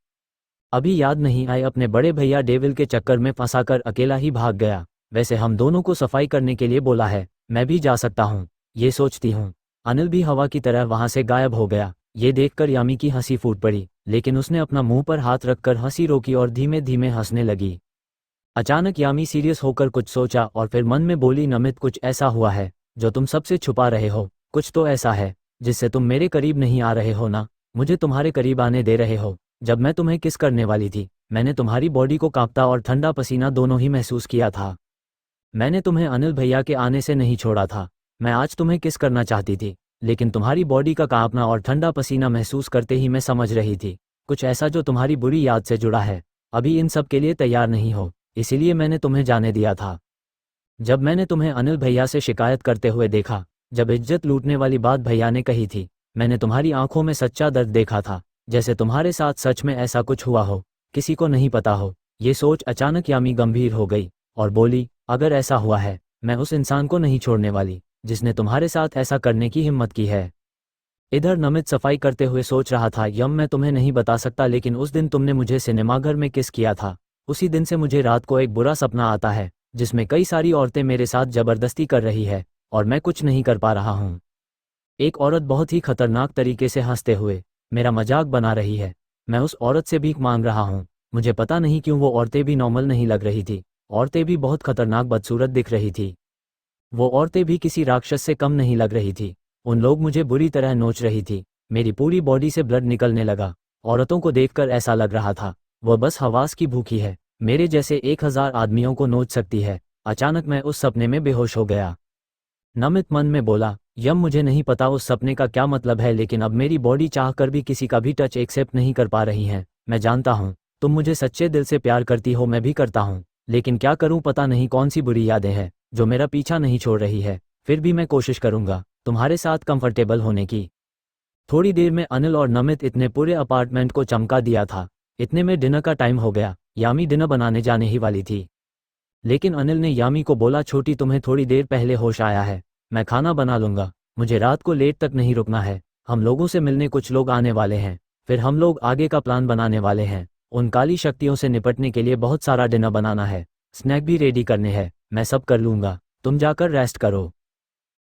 अभी याद नहीं आए अपने बड़े भैया डेविल के चक्कर में फंसाकर अकेला ही भाग गया। वैसे हम दोनों को सफाई करने के लिए बोला है, मैं भी जा सकता हूँ, ये सोचती हूँ। अनिल भी हवा की तरह वहां से गायब हो गया। ये देखकर यामी की हंसी फूट पड़ी, लेकिन उसने अपना मुंह पर हाथ रखकर हंसी रोकी और धीमे धीमे हंसने लगी। अचानक यामी सीरियस होकर कुछ सोचा और फिर मन में बोली, नमित कुछ ऐसा हुआ है जो तुम सबसे छुपा रहे हो, कुछ तो ऐसा है जिससे तुम मेरे करीब नहीं आ रहे हो ना, मुझे तुम्हारे करीब आने दे रहे हो। जब मैं तुम्हें किस करने वाली थी, मैंने तुम्हारी बॉडी को कांपता और ठंडा पसीना दोनों ही महसूस किया था। मैंने तुम्हें अनिल भैया के आने से नहीं छोड़ा था। मैं आज तुम्हें किस करना चाहती थी, लेकिन तुम्हारी बॉडी का कांपना और ठंडा पसीना महसूस करते ही मैं समझ रही थी कुछ ऐसा जो तुम्हारी बुरी याद से जुड़ा है। अभी इन सब के लिए तैयार नहीं हो, इसीलिए मैंने तुम्हें जाने दिया था। जब मैंने तुम्हें अनिल भैया से शिकायत करते हुए देखा, जब इज्जत लूटने वाली बात भैया ने कही थी, मैंने तुम्हारी आंखों में सच्चा दर्द देखा था, जैसे तुम्हारे साथ सच में ऐसा कुछ हुआ हो, किसी को नहीं पता हो। ये सोच अचानक यामी गंभीर हो गई और बोली, अगर ऐसा हुआ है, मैं उस इंसान को नहीं छोड़ने वाली जिसने तुम्हारे साथ ऐसा करने की हिम्मत की है। इधर नमित सफाई करते हुए सोच रहा था, यम मैं तुम्हें नहीं बता सकता, लेकिन उस दिन तुमने मुझे सिनेमाघर में किस किया था, उसी दिन से मुझे रात को एक बुरा सपना आता है जिसमें कई सारी औरतें मेरे साथ जबरदस्ती कर रही है और मैं कुछ नहीं कर पा रहा हूँ। एक औरत बहुत ही खतरनाक तरीके से हंसते हुए मेरा मजाक बना रही है। मैं उस औरत से भीख मांग रहा हूँ। मुझे पता नहीं क्यों वो औरतें भी नॉर्मल नहीं लग रही थी, औरतें भी बहुत खतरनाक बदसूरत दिख रही थी। वो औरतें भी किसी राक्षस से कम नहीं लग रही थी। उन लोग मुझे बुरी तरह नोच रही थी। मेरी पूरी बॉडी से ब्लड निकलने लगा। औरतों को देखकर ऐसा लग रहा था वह बस हवास की भूखी है, मेरे जैसे 1000 आदमियों को नोच सकती है। अचानक मैं उस सपने में बेहोश हो गया। नमित मन में बोला, यम मुझे नहीं पता उस सपने का क्या मतलब है, लेकिन अब मेरी बॉडी चाहकर भी किसी का भी टच एक्सेप्ट नहीं कर पा रही है। मैं जानता हूँ तुम मुझे सच्चे दिल से प्यार करती हो, मैं भी करता हूँ, लेकिन क्या करूँ, पता नहीं कौन सी बुरी यादें हैं जो मेरा पीछा नहीं छोड़ रही है। फिर भी मैं कोशिश करूँगा तुम्हारे साथ कंफर्टेबल होने की। थोड़ी देर में अनिल और नमित इतने पूरे अपार्टमेंट को चमका दिया था। इतने में डिनर का टाइम हो गया। यामी डिनर बनाने जाने ही वाली थी, लेकिन अनिल ने यामी को बोला, छोटी तुम्हें थोड़ी देर पहले होश आया है, मैं खाना बना लूँगा, मुझे रात को लेट तक नहीं रुकना है। हम लोगों से मिलने कुछ लोग आने वाले हैं, फिर हम लोग आगे का प्लान बनाने वाले हैं। उन काली शक्तियों से निपटने के लिए बहुत सारा डिनर बनाना है, स्नैक भी रेडी करने हैं, मैं सब कर लूँगा, तुम जाकर रेस्ट करो।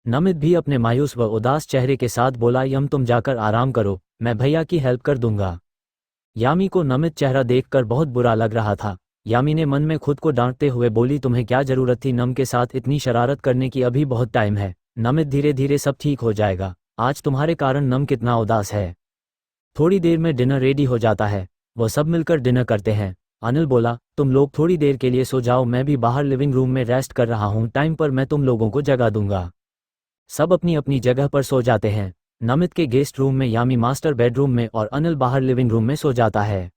नमित भी अपने मायूस व उदास चेहरे के साथ बोला, यम तुम जाकर आराम करो, मैं भैया की हेल्प कर दूंगा। यामी को नमित चेहरा देखकर बहुत बुरा लग रहा था। यामी ने मन में खुद को डांटते हुए बोली, तुम्हें क्या जरूरत थी नम के साथ इतनी शरारत करने की, अभी बहुत टाइम है। नमित धीरे धीरे सब ठीक हो जाएगा, आज तुम्हारे कारण नम कितना उदास है। थोड़ी देर में डिनर रेडी हो जाता है, वो सब मिलकर डिनर करते हैं। अनिल बोला, तुम लोग थोड़ी देर के लिए सो जाओ, मैं भी बाहर लिविंग रूम में रेस्ट कर रहा हूँ, टाइम पर मैं तुम लोगों को जगा दूंगा। सब अपनी अपनी जगह पर सो जाते हैं। नमित के गेस्ट रूम में, यामी मास्टर बेडरूम में और अनिल बाहर लिविंग रूम में सो जाता है।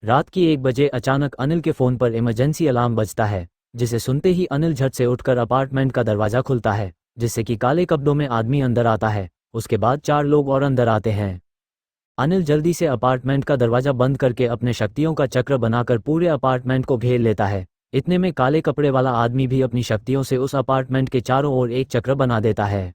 रात की 1 बजे अचानक अनिल के फ़ोन पर इमरजेंसी अलार्म बजता है, जिसे सुनते ही अनिल झट से उठकर अपार्टमेंट का दरवाज़ा खुलता है, जिससे कि काले कपड़ों में आदमी अंदर आता है। उसके बाद 4 लोग और अंदर आते हैं। अनिल जल्दी से अपार्टमेंट का दरवाज़ा बंद करके अपने शक्तियों का चक्र बनाकर पूरे अपार्टमेंट को घेर लेता है। इतने में काले कपड़े वाला आदमी भी अपनी शक्तियों से उस अपार्टमेंट के चारों ओर एक चक्र बना देता है।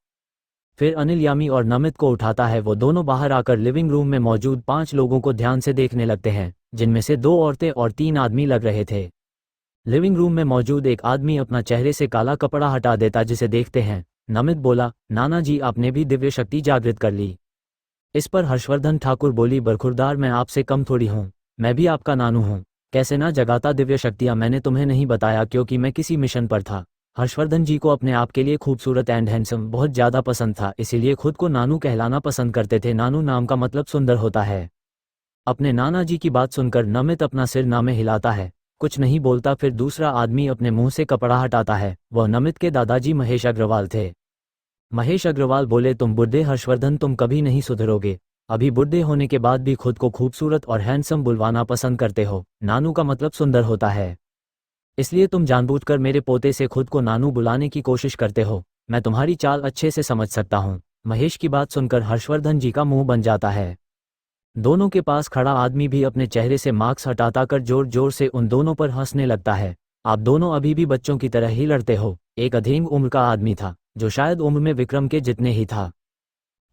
फिर अनिल यामी और नमित को उठाता है। वो दोनों बाहर आकर लिविंग रूम में मौजूद 5 लोगों को ध्यान से देखने लगते हैं, जिनमें से 2 औरतें और 3 आदमी लग रहे थे। लिविंग रूम में मौजूद एक आदमी अपना चेहरे से काला कपड़ा हटा देता, जिसे देखते हैं। नमित बोला, नाना जी आपने भी दिव्य शक्ति जागृत कर ली। इस पर हर्षवर्धन ठाकुर बोली, बरखुरदार मैं आपसे कम थोड़ी हूँ, मैं भी आपका नानू हूँ, कैसे ना जगाता दिव्य शक्तियाँ, मैंने तुम्हें नहीं बताया क्योंकि मैं किसी मिशन पर था। हर्षवर्धन जी को अपने आप के लिए खूबसूरत एंड हैंडसम बहुत ज़्यादा पसंद था, इसीलिए खुद को नानू कहलाना पसंद करते थे। नानू नाम का मतलब सुंदर होता है। अपने नाना जी की बात सुनकर नमित अपना सिर नामे हिलाता है, कुछ नहीं बोलता। फिर दूसरा आदमी अपने मुंह से कपड़ा हटाता है। वह नमित के दादाजी महेश अग्रवाल थे। महेश अग्रवाल बोले, तुम बुढ़े हर्षवर्धन, तुम कभी नहीं सुधरोगे, अभी बुढ़े होने के बाद भी खुद को खूबसूरत और हैंडसम बुलवाना पसंद करते हो। नानू का मतलब सुंदर होता है, इसलिए तुम जानबूझकर मेरे पोते से खुद को नानू बुलाने की कोशिश करते हो। मैं तुम्हारी चाल अच्छे से समझ सकता हूँ। महेश की बात सुनकर हर्षवर्धन जी का मुंह बन जाता है। दोनों के पास खड़ा आदमी भी अपने चेहरे से मास्क हटाता कर जोर जोर से उन दोनों पर हंसने लगता है। आप दोनों अभी भी बच्चों की तरह ही लड़ते हो। एक अधेड़ उम्र का आदमी था, जो शायद उम्र में विक्रम के जितने ही था।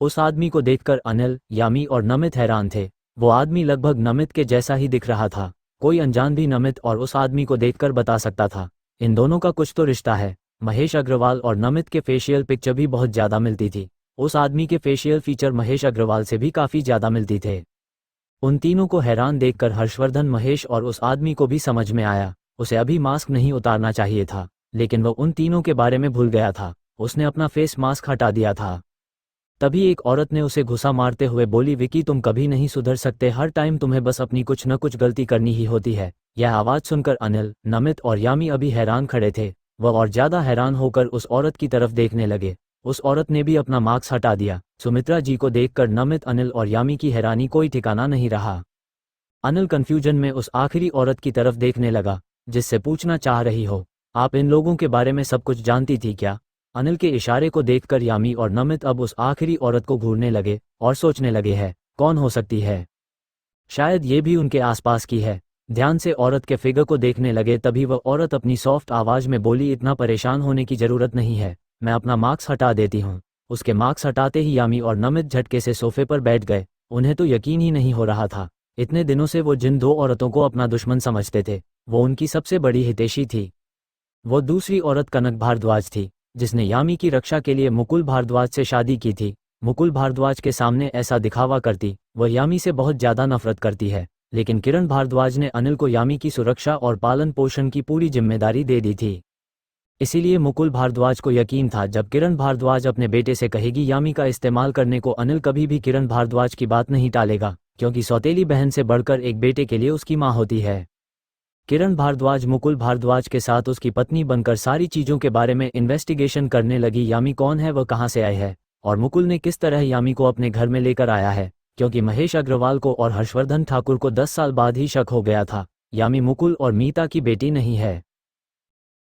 उस आदमी को देखकर अनिल, यामी और नमित हैरान थे। वो आदमी लगभग नमित के जैसा ही दिख रहा था। कोई अनजान भी नमित और उस आदमी को देखकर बता सकता था, इन दोनों का कुछ तो रिश्ता है। महेश अग्रवाल और नमित के फेशियल पिक्चर भी बहुत ज़्यादा मिलती थी। उस आदमी के फेशियल फीचर महेश अग्रवाल से भी काफ़ी ज़्यादा मिलती थे। उन तीनों को हैरान देखकर हर्षवर्धन, महेश और उस आदमी को भी समझ में आया, उसे अभी मास्क नहीं उतारना चाहिए था, लेकिन वह उन तीनों के बारे में भूल गया था। उसने अपना फेस मास्क हटा दिया था। तभी एक औरत ने उसे घुसा मारते हुए बोली, विकी तुम कभी नहीं सुधर सकते, हर टाइम तुम्हें बस अपनी कुछ न कुछ गलती करनी ही होती है। यह आवाज़ सुनकर अनिल, नमित और यामी अभी हैरान खड़े थे। वह और ज़्यादा हैरान होकर उस औरत की तरफ देखने लगे। उस औरत ने भी अपना मास्क हटा दिया। सुमित्रा जी को देखकर नमित, अनिल और यामी की हैरानी कोई ठिकाना नहीं रहा। अनिल कंफ्यूजन में उस आखिरी औरत की तरफ देखने लगा, जिससे पूछना चाह रही हो, आप इन लोगों के बारे में सब कुछ जानती थी क्या? अनिल के इशारे को देखकर यामी और नमित अब उस आखिरी औरत को घूरने लगे और सोचने लगे है, कौन हो सकती है, शायद ये भी उनके आसपास की है। ध्यान से औरत के फिगर को देखने लगे। तभी वह औरत अपनी सॉफ्ट आवाज़ में बोली, इतना परेशान होने की ज़रूरत नहीं है, मैं अपना मास्क हटा देती हूँ। उसके मास्क हटाते ही यामी और नमित झटके से सोफे पर बैठ गए। उन्हें तो यकीन ही नहीं हो रहा था। इतने दिनों से वो जिन 2 औरतों को अपना दुश्मन समझते थे, वो उनकी सबसे बड़ी हितैषी थी। वो दूसरी औरत कनक भारद्वाज थी, जिसने यामी की रक्षा के लिए मुकुल भारद्वाज से शादी की थी। मुकुल भारद्वाज के सामने ऐसा दिखावा करती, वह यामी से बहुत ज़्यादा नफरत करती है, लेकिन किरण भारद्वाज ने अनिल को यामी की सुरक्षा और पालन पोषण की पूरी जिम्मेदारी दे दी थी। इसीलिए मुकुल भारद्वाज को यकीन था, जब किरण भारद्वाज अपने बेटे से कहेगी यामी का इस्तेमाल करने को, अनिल कभी भी किरण भारद्वाज की बात नहीं टालेगा। क्योंकि सौतेली बहन से बढ़कर एक बेटे के लिए उसकी माँ होती है। किरण भारद्वाज मुकुल भारद्वाज के साथ उसकी पत्नी बनकर सारी चीज़ों के बारे में इन्वेस्टिगेशन करने लगी। यामी कौन है, वह कहाँ से आई है, और मुकुल ने किस तरह यामी को अपने घर में लेकर आया है, क्योंकि महेश अग्रवाल को और हर्षवर्धन ठाकुर को 10 साल बाद ही शक हो गया था यामी मुकुल और मीता की बेटी नहीं है।